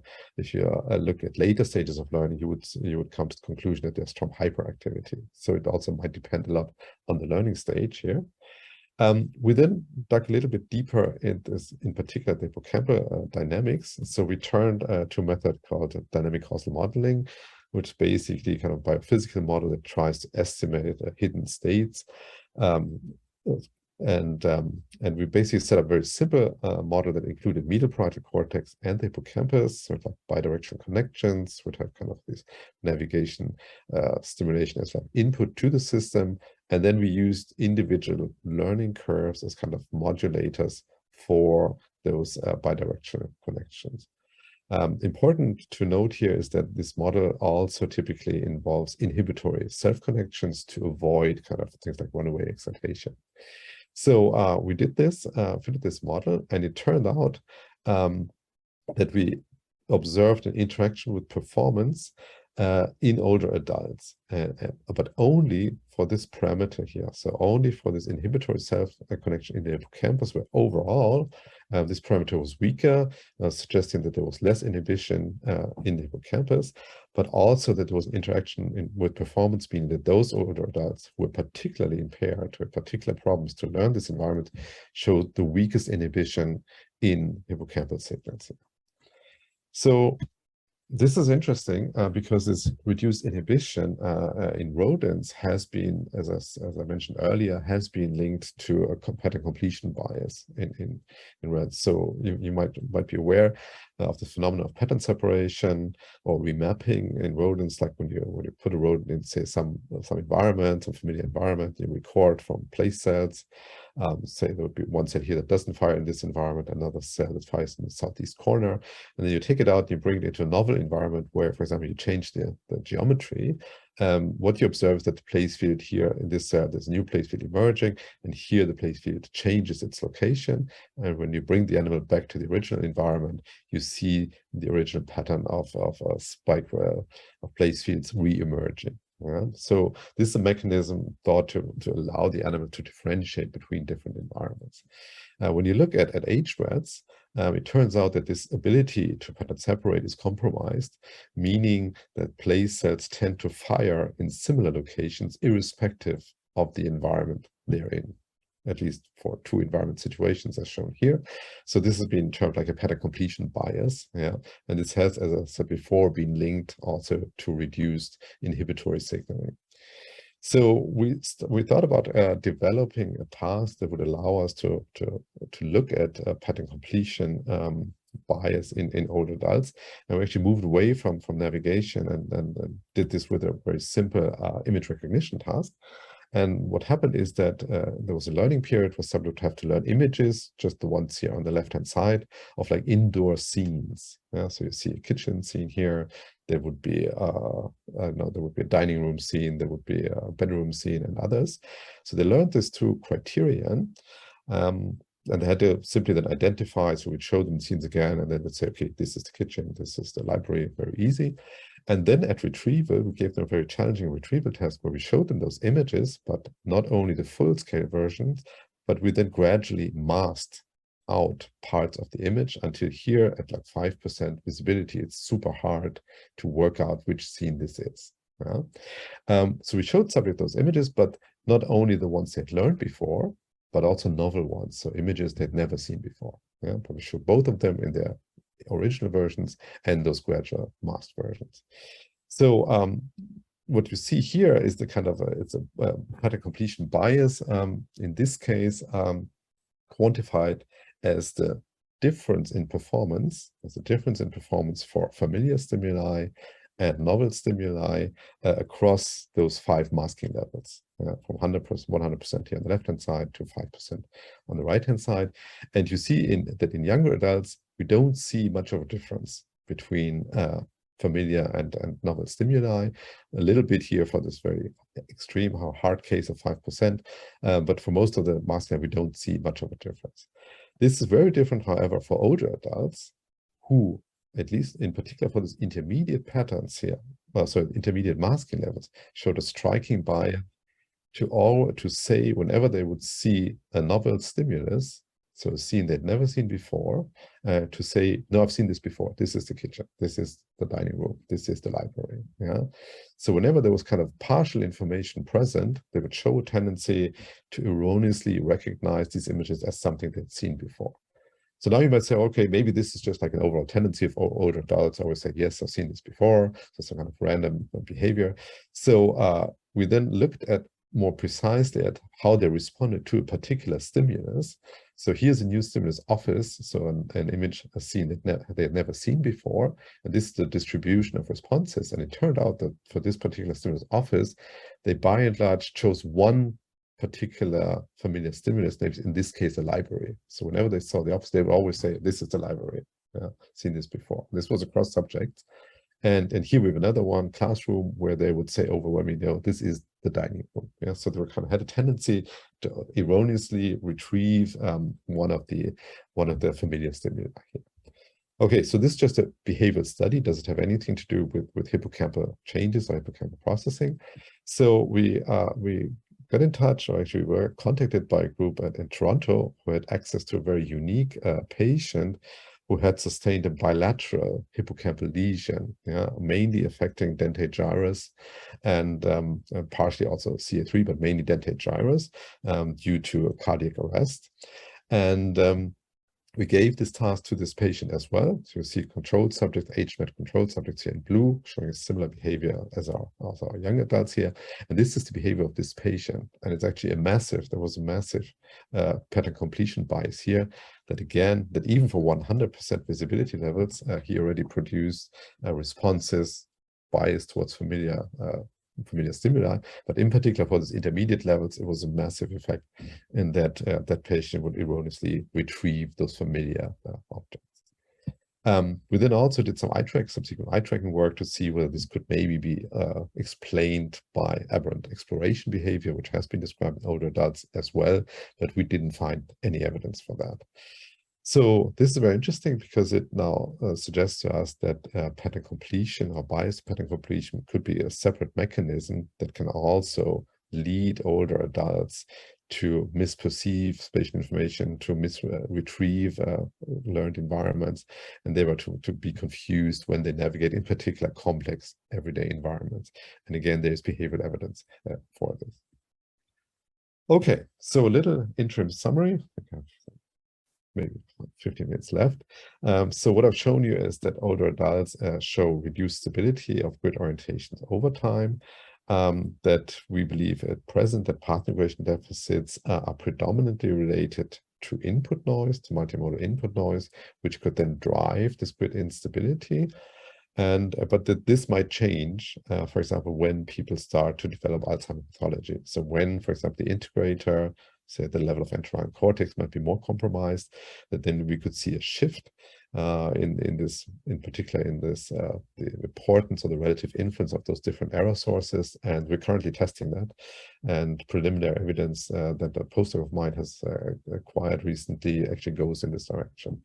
[SPEAKER 2] look at later stages of learning, you would come to the conclusion that there's strong hyperactivity. So it also might depend a lot on the learning stage here. We then dug a little bit deeper in this, in particular the hippocampal dynamics. So we turned to a method called dynamic causal modeling, which is basically kind of a biophysical model that tries to estimate hidden states. And we basically set up a very simple model that included medial parietal cortex and the hippocampus, sort of like bidirectional connections, would have kind of this navigation stimulation as like input to the system. And then we used individual learning curves as kind of modulators for those bidirectional connections. Important to note here is that this model also typically involves inhibitory self-connections to avoid kind of things like runaway excitation. So we did this, fitted this model, and it turned out that we observed an interaction with performance in older adults, but only for this parameter here. So only for this inhibitory self-connection in the hippocampus, where overall this parameter was weaker, suggesting that there was less inhibition in the hippocampus, but also that there was an interaction with performance, meaning that those older adults who were particularly impaired, with particular problems to learn this environment, showed the weakest inhibition in hippocampal signals. So this is interesting because this reduced inhibition in rodents has been, as I mentioned earlier, has been linked to a pattern completion bias in rats. So you might be aware of the phenomenon of pattern separation or remapping in rodents, like when you put a rodent in, say, some environment, some familiar environment, you record from place cells. Say there would be one cell here that doesn't fire in this environment, another cell that fires in the southeast corner, and then you take it out, you bring it into a novel environment where, for example, you change the geometry. What you observe is that the place field here in this cell, there's a new place field emerging, and here the place field changes its location. And when you bring the animal back to the original environment, you see the original pattern of a spike of place fields re-emerging. So this is a mechanism thought to allow the animal to differentiate between different environments. When you look at aged rats, it turns out that this ability to pattern separate is compromised, meaning that place cells tend to fire in similar locations irrespective of the environment they're in, at least for 2 environment situations as shown here. So this has been termed like a pattern completion bias, and this has, as I said before, been linked also to reduced inhibitory signaling. So we thought about developing a task that would allow us to look at pattern completion bias in older adults. And we actually moved away from navigation and did this with a very simple image recognition task. And what happened is that there was a learning period where subjects have to learn images, just the ones here on the left-hand side, of like indoor scenes. So you see a kitchen scene here. There would be there would be a dining room scene. There would be a bedroom scene and others. So they learned this through criterion. And they had to simply then identify. So we'd show them scenes again, and then they'd say, okay, this is the kitchen, this is the library, very easy. And then at retrieval, we gave them a very challenging retrieval task where we showed them those images, but not only the full-scale versions, but we then gradually masked out parts of the image until here at like 5% visibility, it's super hard to work out which scene this is. So we showed subject those images, but not only the ones they'd learned before, but also novel ones, so images they'd never seen before. But we showed both of them in their original versions and those gradual masked versions. So what you see here is the kind of it's a pattern completion bias, in this case quantified as the difference in performance, for familiar stimuli and novel stimuli across those 5 masking levels, from 100% here on the left-hand side to 5% on the right-hand side. And you see that in younger adults, we don't see much of a difference between familiar and novel stimuli. A little bit here for this very extreme, hard case of 5%, but for most of the masking, we don't see much of a difference. This is very different, however, for older adults who, at least in particular for these intermediate patterns here, intermediate masking levels, showed a striking bias to say whenever they would see a novel stimulus, so a scene they'd never seen before, to say, no, I've seen this before. This is the kitchen. This is the dining room. This is the library. So whenever there was kind of partial information present, they would show a tendency to erroneously recognize these images as something they'd seen before. So now you might say, okay, maybe this is just like an overall tendency of older adults. I always say, yes, I've seen this before. So some kind of random behavior. So we then looked at more precisely at how they responded to a particular stimulus. So here's a new stimulus office, so an image, a scene that they had never seen before, and this is the distribution of responses. And it turned out that for this particular stimulus office, they by and large chose one particular familiar stimulus, in this case, a library. So whenever they saw the office, they would always say, this is the library. Seen this before. This was across subjects. And here we have another one, classroom, where they would say overwhelmingly, no, this is the dining room. So they kind of had a tendency to erroneously retrieve one of the familiar stimuli here. Okay, so this is just a behavioral study. Does it have anything to do with hippocampal changes or hippocampal processing? So we got in touch, or actually we were contacted by a group in Toronto who had access to a very unique patient who had sustained a bilateral hippocampal lesion, mainly affecting dentate gyrus and partially also CA3, but mainly dentate gyrus due to a cardiac arrest. And we gave this task to this patient as well. So you see controlled subjects, age-matched controlled subjects here in blue, showing a similar behavior as our young adults here. And this is the behavior of this patient. And it's actually there was a massive pattern completion bias here that even for 100% visibility levels, he already produced responses biased towards familiar stimuli, but in particular for these intermediate levels, it was a massive effect in that that patient would erroneously retrieve those familiar objects. We then also did some subsequent eye tracking work to see whether this could maybe be explained by aberrant exploration behavior, which has been described in older adults as well, but we didn't find any evidence for that. So this is very interesting because it now suggests to us that pattern completion or biased pattern completion could be a separate mechanism that can also lead older adults to misperceive spatial information, to retrieve learned environments, and they were to be confused when they navigate, in particular, complex everyday environments. And again, there's behavioral evidence for this. Okay, so a little interim summary. Maybe 15 minutes left. So what I've shown you is that older adults show reduced stability of grid orientations over time, that we believe at present that path integration deficits are predominantly related to input noise, to multimodal input noise, which could then drive this grid instability. And but this might change, for example, when people start to develop Alzheimer's pathology. So when, for example, the integrator, say the level of entorhinal cortex might be more compromised, that then we could see a shift in particular in this the importance or the relative influence of those different error sources. And we're currently testing that. And preliminary evidence that a postdoc of mine has acquired recently actually goes in this direction.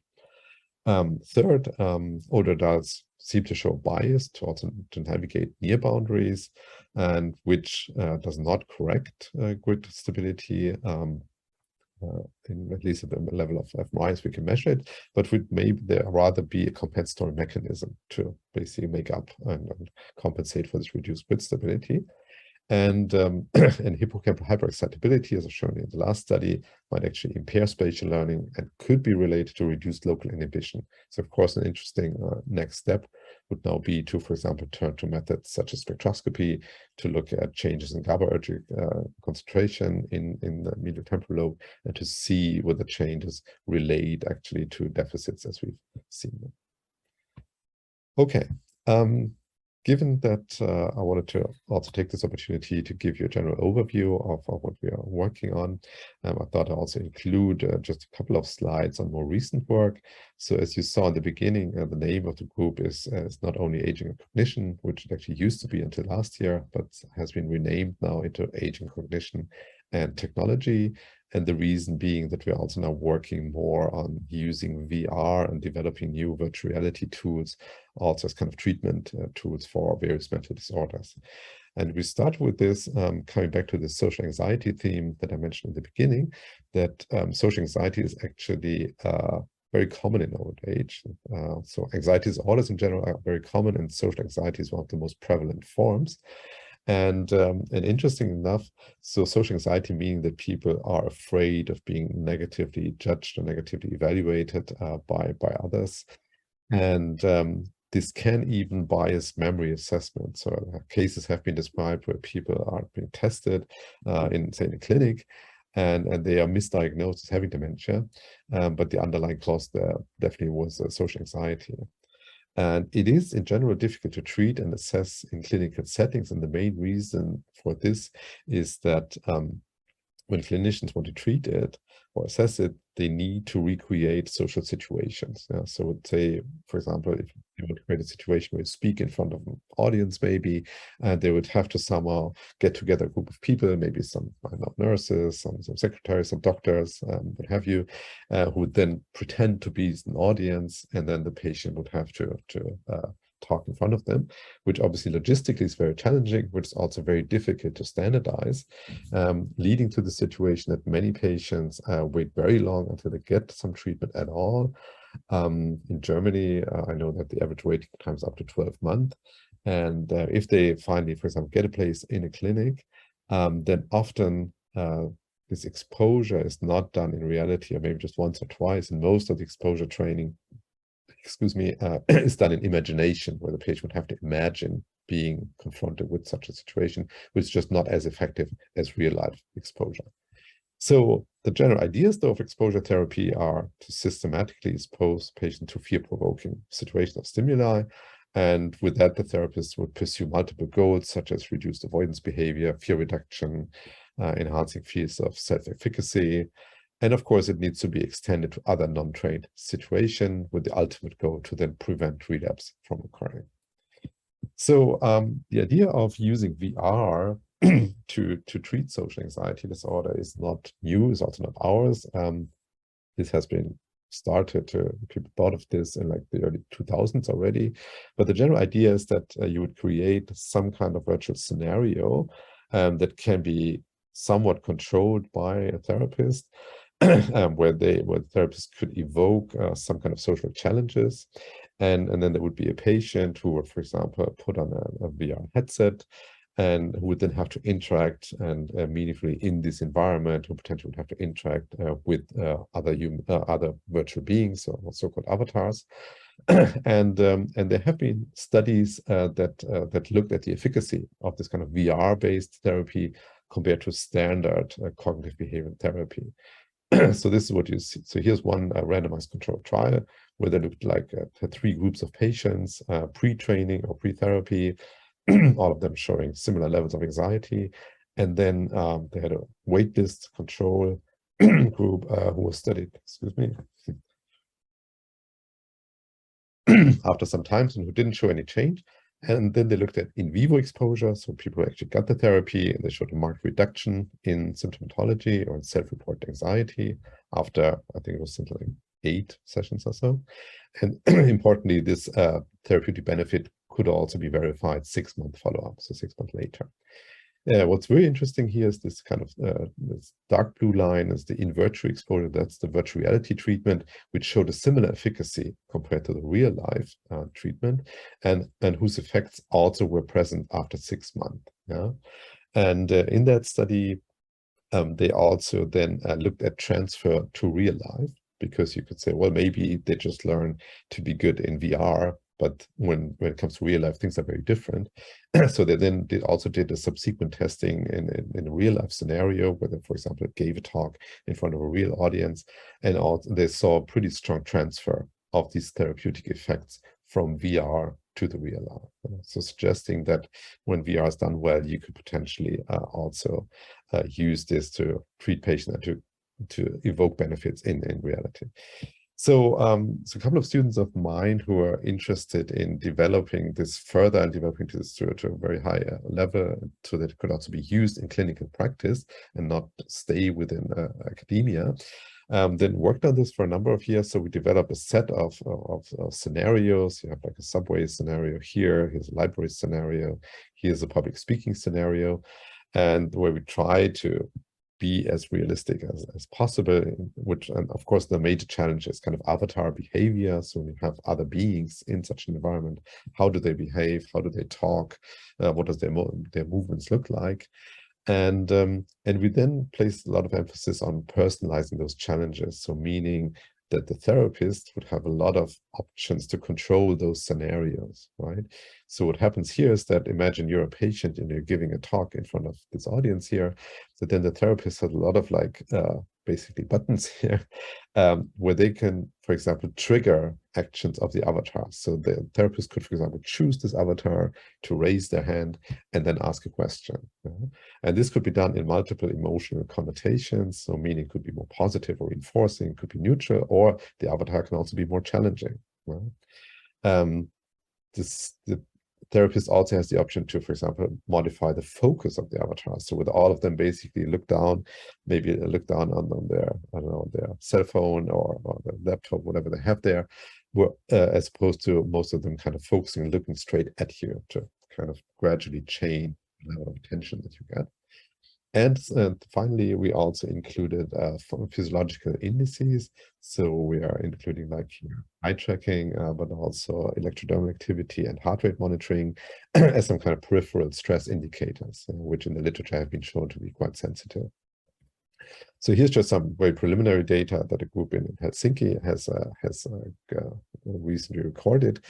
[SPEAKER 2] Third, older adults seem to show bias to also to navigate near boundaries, and which does not correct grid stability. In at least at the level of fMRIs, we can measure it, but would maybe there rather be a compensatory mechanism to basically make up and compensate for this reduced grid stability. And hippocampal hyperexcitability, as I've shown in the last study, might actually impair spatial learning and could be related to reduced local inhibition. So, of course, an interesting next step would now be to, for example, turn to methods such as spectroscopy to look at changes in GABAergic concentration in the medial temporal lobe, and to see whether changes relate actually to deficits as we've seen them. Okay. Given that I wanted to also take this opportunity to give you a general overview of what we are working on, I thought I'd also include just a couple of slides on more recent work. So as you saw in the beginning, the name of the group is not only Aging and Cognition, which it actually used to be until last year, but has been renamed now into Aging, Cognition and Technology. And the reason being that we're also now working more on using VR and developing new virtual reality tools, also as kind of treatment tools for various mental disorders. And we start with this, coming back to the social anxiety theme that I mentioned in the beginning, that social anxiety is actually very common in old age. So anxiety disorders in general are very common, and social anxiety is one of the most prevalent forms. And interesting enough, so social anxiety meaning that people are afraid of being negatively judged or negatively evaluated by others. And this can even bias memory assessment. So cases have been described where people are being tested in, say, in a clinic, and they are misdiagnosed as having dementia, but the underlying cause there definitely was social anxiety. And it is in general difficult to treat and assess in clinical settings. And the main reason for this is that when clinicians want to treat it or assess it, they need to recreate social situations. Yeah? So would say, for example, if you want to create a situation where you speak in front of an audience, maybe, they would have to somehow get together a group of people, maybe some, I don't know, nurses, some secretaries, some doctors, what have you, who would then pretend to be an audience, and then the patient would have to talk in front of them, which obviously logistically is very challenging, which is also very difficult to standardize, leading to the situation that many patients wait very long until they get some treatment at all. In Germany, I know that the average waiting time is up to 12 months. And if they finally, for example, get a place in a clinic, then often this exposure is not done in reality, or maybe just once or twice. And most of the exposure training, is done in imagination, where the patient would have to imagine being confronted with such a situation, which is just not as effective as real life exposure. So the general ideas, though, of exposure therapy are to systematically expose patients to fear-provoking situations of stimuli. And with that, the therapist would pursue multiple goals, such as reduced avoidance behavior, fear reduction, enhancing fears of self-efficacy. And of course, it needs to be extended to other non-trained situations, with the ultimate goal to then prevent relapse from occurring. So the idea of using VR to treat social anxiety disorder is not new, it's also not ours. This has been started to, people thought of this in like the early 2000s already. But the general idea is that you would create some kind of virtual scenario that can be somewhat controlled by a therapist, where the therapist could evoke some kind of social challenges. And then there would be a patient who would, for example, put on a VR headset, and who would then have to interact and meaningfully in this environment, who potentially would have to interact with other virtual beings, or so-called avatars. And there have been studies that looked at the efficacy of this kind of VR-based therapy compared to standard cognitive behavioral therapy. So this is what you see. So here's one randomized controlled trial where they looked like at 3 groups of patients, pre-training or pre-therapy, all of them showing similar levels of anxiety. And then they had a waitlist control group who was studied, excuse me, after some time and who didn't show any change. And then they looked at in vivo exposure, so people who actually got the therapy, and they showed a marked reduction in symptomatology or in self-reported anxiety after, I think it was something like 8 sessions or so. And importantly, this therapeutic benefit could also be verified 6-month follow-up, so 6 months later. What's very interesting here is this kind of this dark blue line is the in virtual exposure. That's the virtual reality treatment, which showed a similar efficacy compared to the real life treatment, and whose effects also were present after 6 months. Yeah, and in that study, they also then looked at transfer to real life, because you could say, well, maybe they just learn to be good in VR, but when it comes to real life, things are very different. So they then also did a subsequent testing in a real life scenario, where they, for example, gave a talk in front of a real audience, and also they saw a pretty strong transfer of these therapeutic effects from VR to the real life. So suggesting that when VR is done well, you could potentially also use this to treat patients and to evoke benefits in reality. So, so a couple of students of mine who are interested in developing this further and developing this to a very high level, so that it could also be used in clinical practice and not stay within academia, then worked on this for a number of years. So we developed a set of scenarios. You have like a subway scenario here, here's a library scenario, here's a public speaking scenario, and where we try to be as realistic as possible, which, and of course, the major challenge is kind of avatar behavior. So when you have other beings in such an environment, how do they behave? How do they talk? What does their movements look like? And we then place a lot of emphasis on personalizing those challenges. So meaning that the therapist would have a lot of options to control those scenarios, right? So what happens here is that, imagine you're a patient and you're giving a talk in front of this audience here. So then the therapist has a lot of like basically buttons here where they can, for example, trigger actions of the avatar. So the therapist could, for example, choose this avatar to raise their hand and then ask a question. And this could be done in multiple emotional connotations. So meaning it could be more positive or reinforcing, it could be neutral, or the avatar can also be more challenging. The therapist also has the option to, for example, modify the focus of the avatar. So with all of them basically look down, maybe look down on their, I don't know, their cell phone or their laptop, whatever they have there, as opposed to most of them kind of focusing and looking straight at you to kind of gradually change the level of attention that you get. And finally, we also included physiological indices. So we are including like eye tracking, but also electrodermal activity and heart rate monitoring as some kind of peripheral stress indicators, which in the literature have been shown to be quite sensitive. So here's just some very preliminary data that a group in Helsinki has recently recorded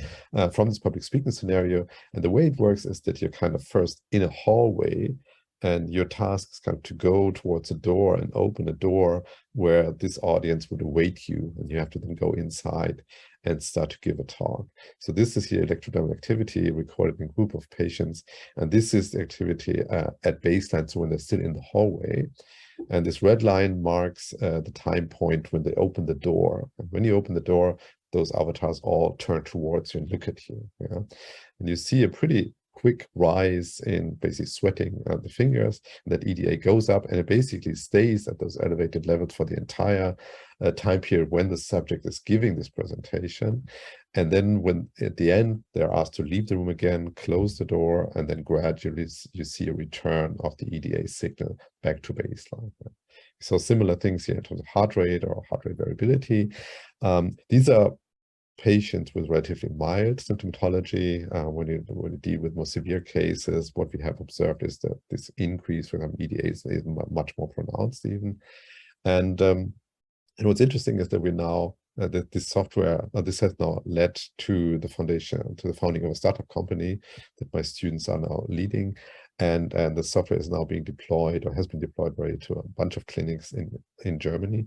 [SPEAKER 2] from this public speaking scenario. And the way it works is that you're kind of first in a hallway, and your task is kind of to go towards a door and open a door where this audience would await you, and you have to then go inside and start to give a talk. So this is here electrodermal activity recorded in a group of patients, and this is the activity at baseline, so when they're still in the hallway. And this red line marks the time point when they open the door. And when you open the door, those avatars all turn towards you and look at you. Yeah? And you see a pretty quick rise in basically sweating the fingers, and that EDA goes up, and it basically stays at those elevated levels for the entire time period when the subject is giving this presentation. And then when at the end they're asked to leave the room again, close the door, and then gradually you see a return of the EDA signal back to baseline. So similar things here in terms of heart rate or heart rate variability. These are patients with relatively mild symptomatology. When you deal with more severe cases, what we have observed is that this increase for EDA is much more pronounced even. And what's interesting is that we now that this software, this has now led to the foundation, to the founding of a startup company that my students are now leading. And the software is now being deployed, or has been deployed already, to a bunch of clinics in Germany.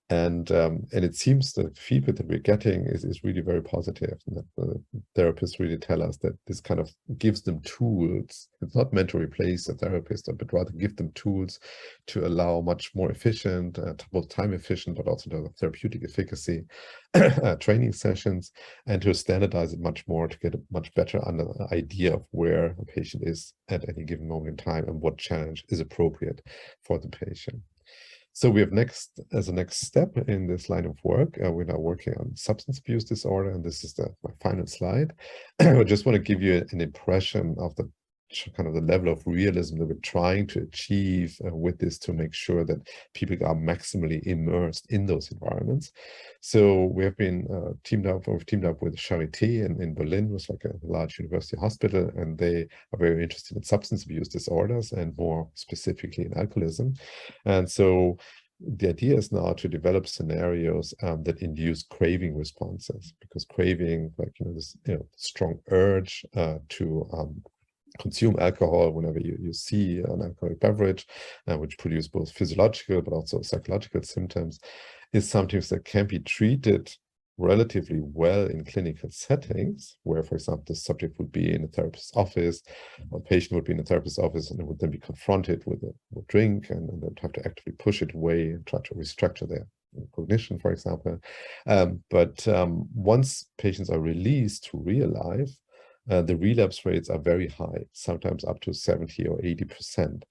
[SPEAKER 2] And it seems the feedback that we're getting is really very positive. And that the therapists really tell us that this kind of gives them tools. It's not meant to replace a therapist, but rather give them tools to allow much more efficient, both time efficient, but also the therapeutic efficacy training sessions, and to standardize it much more, to get a much better idea of where a patient is at any given moment in time and what challenge is appropriate for the patient. So we have as a next step in this line of work, we're now working on substance abuse disorder, and this is my final slide. I just want to give you an impression of the kind of the level of realism that we're trying to achieve with this, to make sure that people are maximally immersed in those environments. So we have been teamed up with Charité in Berlin, was like a large university hospital, and they are very interested in substance abuse disorders, and more specifically in alcoholism. And so the idea is now to develop scenarios that induce craving responses, because craving, like, this strong urge to consume alcohol whenever you see an alcoholic beverage, which produce both physiological but also psychological symptoms, is something that can be treated relatively well in clinical settings, where, for example, the subject would be in a therapist's office, or a patient would be in a therapist's office, and would then be confronted with a drink, and they'd have to actively push it away and try to restructure their cognition, for example. But once patients are released to real life, the relapse rates are very high, sometimes up to 70 or 80%.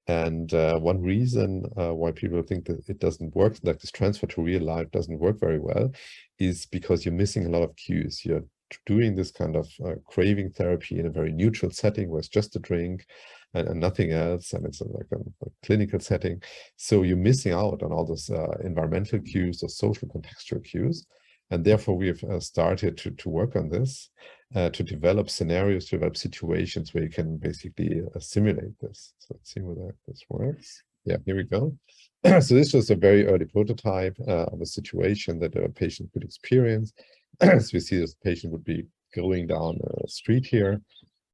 [SPEAKER 2] And one reason why people think that it doesn't work, like this transfer to real life doesn't work very well, is because you're missing a lot of cues. You're doing this kind of craving therapy in a very neutral setting, where it's just a drink and nothing else, and it's like a clinical setting. So you're missing out on all those environmental cues or social contextual cues. And therefore, we have started to work on this, to develop scenarios, to develop situations where you can basically simulate this. So let's see whether this works. Yeah, here we go. So this was a very early prototype of a situation that a patient could experience. So you see this patient would be going down a street here,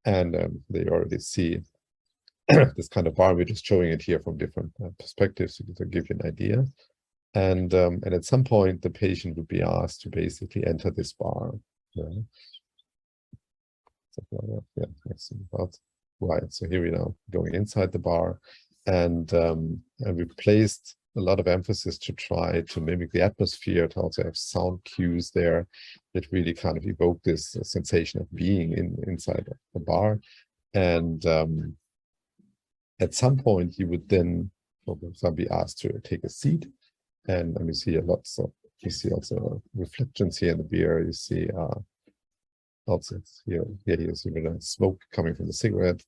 [SPEAKER 2] and they already see this kind of bar. We're just showing it here from different perspectives to give you an idea. And at some point, the patient would be asked to basically enter this bar. Yeah, that's about right. So here we are going inside the bar, and we placed a lot of emphasis to try to mimic the atmosphere, to also have sound cues there that really kind of evoke this sensation of being inside a bar. And at some point, you would then, for example, be asked to take a seat. And you see a lot, so you see also reflections here in the beer. You see also here you see smoke coming from the cigarette.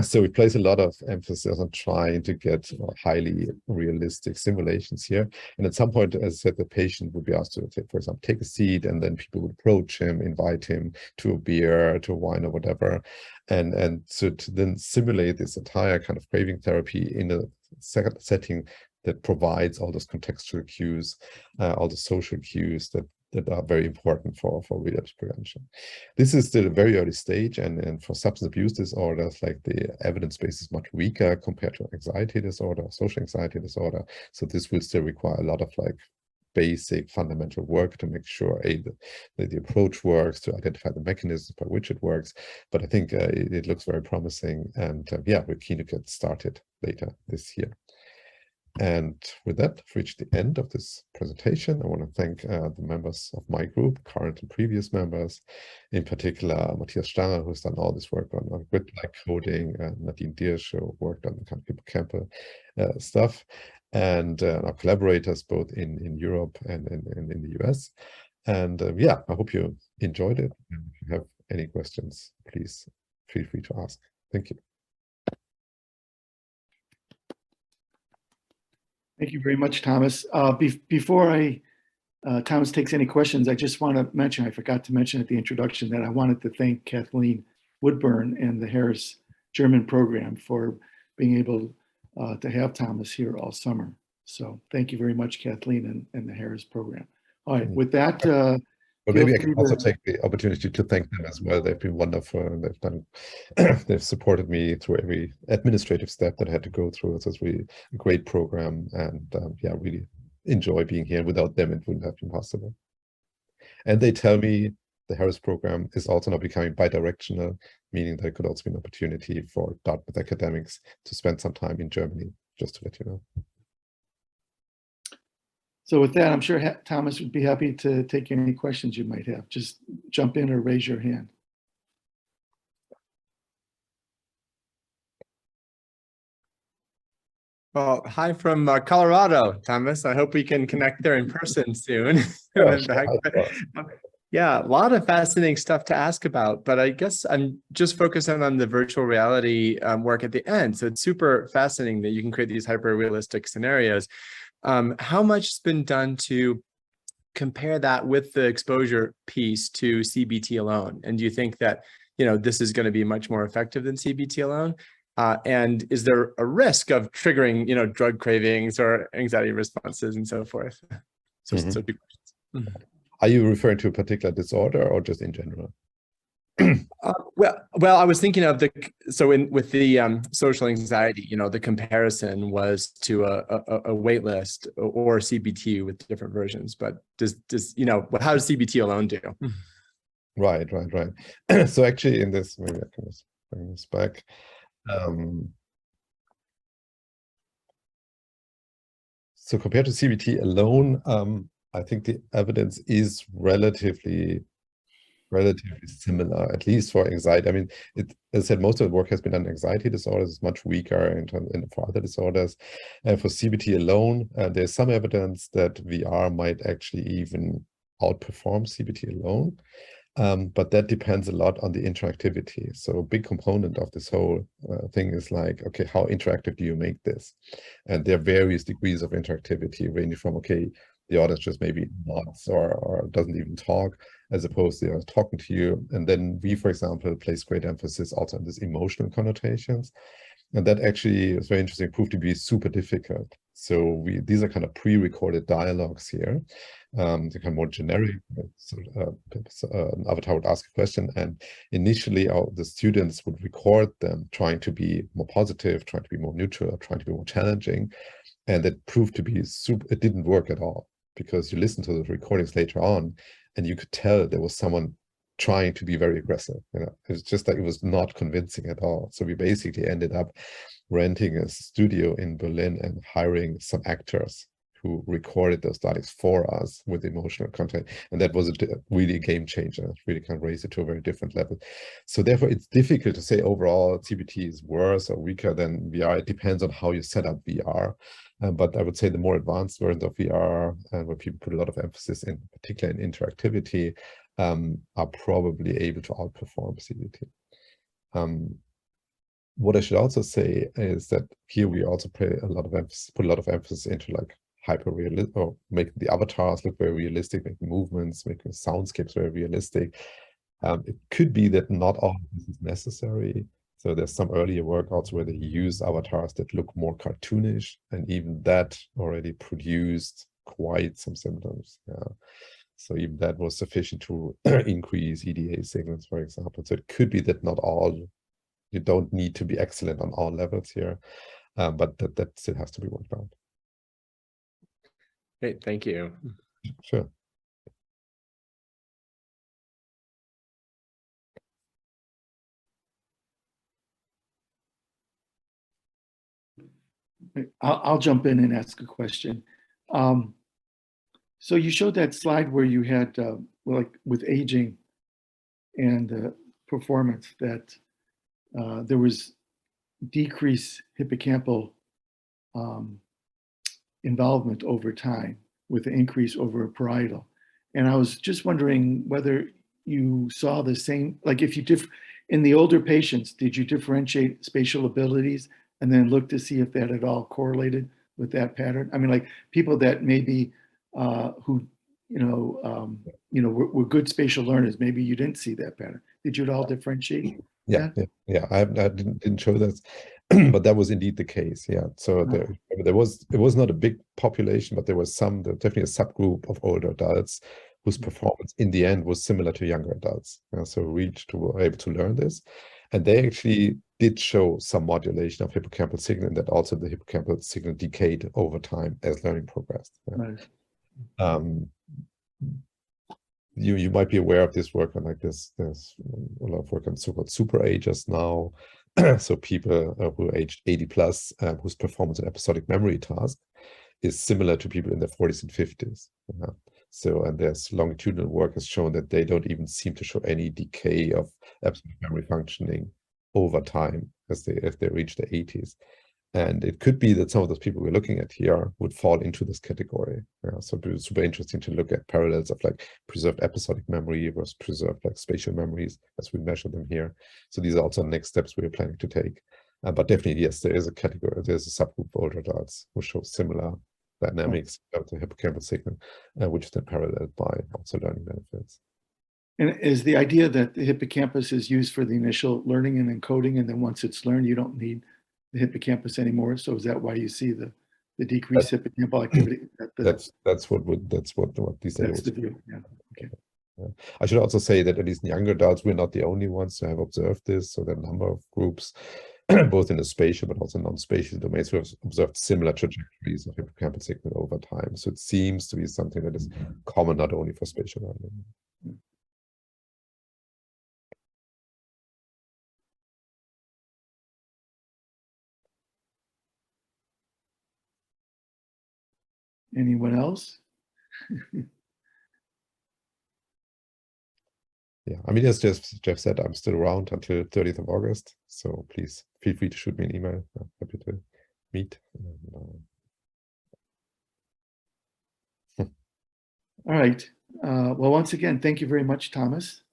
[SPEAKER 2] So we place a lot of emphasis on trying to get highly realistic simulations here. And at some point, as I said, the patient would be asked to, for example, take a seat, and then people would approach him, invite him to a beer, to a wine, or whatever. And so to then simulate this entire kind of craving therapy in a setting that provides all those contextual cues, all the social cues that are very important for relapse prevention. This is still a very early stage, and for substance abuse disorders, like, the evidence base is much weaker compared to anxiety disorder, social anxiety disorder. So this will still require a lot of like basic fundamental work to make sure that the approach works, to identify the mechanisms by which it works. But I think it looks very promising, and yeah, we're keen to get started later this year. And with that, I've reached the end of this presentation. I want to thank the members of my group, current and previous members, in particular Matthias Stanger, who's done all this work on grid-like coding, Nadine Dirsch, who worked on the kind of hippocampal stuff, and our collaborators both in Europe and in the US. And yeah, I hope you enjoyed it. And if you have any questions, please feel free to ask. Thank you.
[SPEAKER 1] Thank you very much, Thomas. Before Thomas takes any questions, I just want to mention, I forgot to mention at the introduction, that I wanted to thank Kathleen Woodburn and the Harris German program for being able to have Thomas here all summer. So thank you very much, Kathleen and the Harris program. All right, with that,
[SPEAKER 2] But
[SPEAKER 1] feel
[SPEAKER 2] maybe I
[SPEAKER 1] free
[SPEAKER 2] can also
[SPEAKER 1] to.
[SPEAKER 2] take the opportunity to thank them as well. They've been wonderful, and they've done, they've supported me through every administrative step that I had to go through. So it's really a great program, and yeah, really enjoy being here. Without them, it wouldn't have been possible. And they tell me the Harris program is also now becoming bidirectional, meaning there could also be an opportunity for Dartmouth academics to spend some time in Germany, just to let you know.
[SPEAKER 1] So with that, I'm sure Thomas would be happy to take any questions you might have. Just jump in or raise your hand.
[SPEAKER 3] Well, hi from Colorado, Thomas. I hope we can connect there in person soon.
[SPEAKER 2] Yeah, sure.
[SPEAKER 3] Yeah, a lot of fascinating stuff to ask about, but I guess I'm just focusing on the virtual reality work at the end. So it's super fascinating that you can create these hyper-realistic scenarios. How much has been done to compare that with the exposure piece to CBT alone? And do you think that, this is going to be much more effective than CBT alone? And is there a risk of triggering, drug cravings or anxiety responses and so forth? So,
[SPEAKER 2] Mhm.
[SPEAKER 3] so two questions. Mhm.
[SPEAKER 2] Are you referring to a particular disorder or just in general?
[SPEAKER 3] Well, I was thinking of with the social anxiety, the comparison was to a wait list or CBT with different versions. But how does CBT alone do?
[SPEAKER 2] Right. So actually, in this, maybe I can just bring this back. So compared to CBT alone, I think the evidence is relatively similar, at least for anxiety. I mean, as I said, most of the work has been on anxiety disorders. It's much weaker in for other disorders. And for CBT alone, there's some evidence that VR might actually even outperform CBT alone. But that depends a lot on the interactivity. So a big component of this whole thing is like, okay, how interactive do you make this? And there are various degrees of interactivity, ranging from, okay, the audience just maybe nods or doesn't even talk, as opposed to talking to you. And then we, for example, place great emphasis also on these emotional connotations. And that actually is very interesting, proved to be super difficult. So these are kind of pre-recorded dialogues here. They're kind of more generic. So, an avatar would ask a question, and initially the students would record them trying to be more positive, trying to be more neutral, trying to be more challenging. And it proved to be it didn't work at all, because you listen to the recordings later on and you could tell there was someone trying to be very aggressive. It's just like it was not convincing at all. So we basically ended up renting a studio in Berlin and hiring some actors who recorded those dialogues for us with emotional content. And that was really a game changer. It really kind of raised it to a very different level. So therefore, it's difficult to say overall CBT is worse or weaker than VR. It depends on how you set up VR. But I would say the more advanced versions of VR, where people put a lot of emphasis in, particularly in interactivity, are probably able to outperform CBT. What I should also say is that here we also put a lot of emphasis into like hyper-realistic, or making the avatars look very realistic, making movements, making soundscapes very realistic. It could be that not all of this is necessary. So there's some earlier work also where they use avatars that look more cartoonish, and even that already produced quite some symptoms. Yeah. So even that was sufficient to increase EDA signals, for example. So it could be that not all, you don't need to be excellent on all levels here, but that still has to be worked out.
[SPEAKER 3] Great, thank you.
[SPEAKER 2] Sure.
[SPEAKER 1] I'll jump in and ask a question. So you showed that slide where you had, like with aging and performance, that there was decreased hippocampal involvement over time with an increase over parietal. And I was just wondering whether you saw the same, like if you in the older patients, did you differentiate spatial abilities and then look to see if that at all correlated with that pattern? I mean, like people that maybe who were good spatial learners, maybe you didn't see that pattern. Did you at all differentiate?
[SPEAKER 2] Yeah. I didn't show that, but that was indeed the case. Yeah. So it was not a big population, but there was definitely a subgroup of older adults whose performance in the end was similar to younger adults. So were able to learn this. And they actually did show some modulation of hippocampal signal, and that also the hippocampal signal decayed over time as learning progressed.
[SPEAKER 1] Right.
[SPEAKER 2] You might be aware of this work on like this. There's a lot of work on so-called super agers now. So people who are aged 80 plus, whose performance in episodic memory task is similar to people in their 40s and 50s. So, and there's longitudinal work has shown that they don't even seem to show any decay of episodic memory functioning over time as they reach their 80s. And it could be that some of those people we're looking at here would fall into this category. So it would be super interesting to look at parallels of like preserved episodic memory versus preserved like spatial memories as we measure them here. So these are also next steps we're planning to take. But definitely, yes, there is a category, there's a subgroup of older adults who show similar dynamics of the hippocampal signal, which is then paralleled by also learning benefits.
[SPEAKER 1] And is the idea that the hippocampus is used for the initial learning and encoding, and then once it's learned, you don't need the hippocampus anymore? So is that why you see the decreased hippocampal activity?
[SPEAKER 2] That's what these data
[SPEAKER 1] that's the view. Yeah. Okay.
[SPEAKER 2] Yeah. I should also say that at least in younger adults, we're not the only ones to have observed this. So there are a number of groups, both in the spatial but also non-spatial domains, who have observed similar trajectories of hippocampal signal over time. So it seems to be something that is common not only for spatial learning.
[SPEAKER 1] Anyone else?
[SPEAKER 2] Yeah, I mean, as Jeff said, I'm still around until 30th of August. So please feel free to shoot me an email. I'm happy to meet.
[SPEAKER 1] All right. Well, once again, thank you very much, Thomas.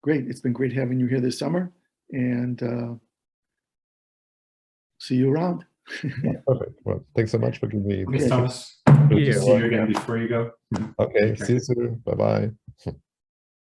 [SPEAKER 1] Great. It's been great having you here this summer, and see you around.
[SPEAKER 2] Yeah, perfect. Well, thanks so much for giving me.
[SPEAKER 4] Thanks, Thomas.
[SPEAKER 3] Thank
[SPEAKER 4] Good to
[SPEAKER 3] you.
[SPEAKER 4] see you again before you go.
[SPEAKER 2] Okay, see you soon. Bye-bye.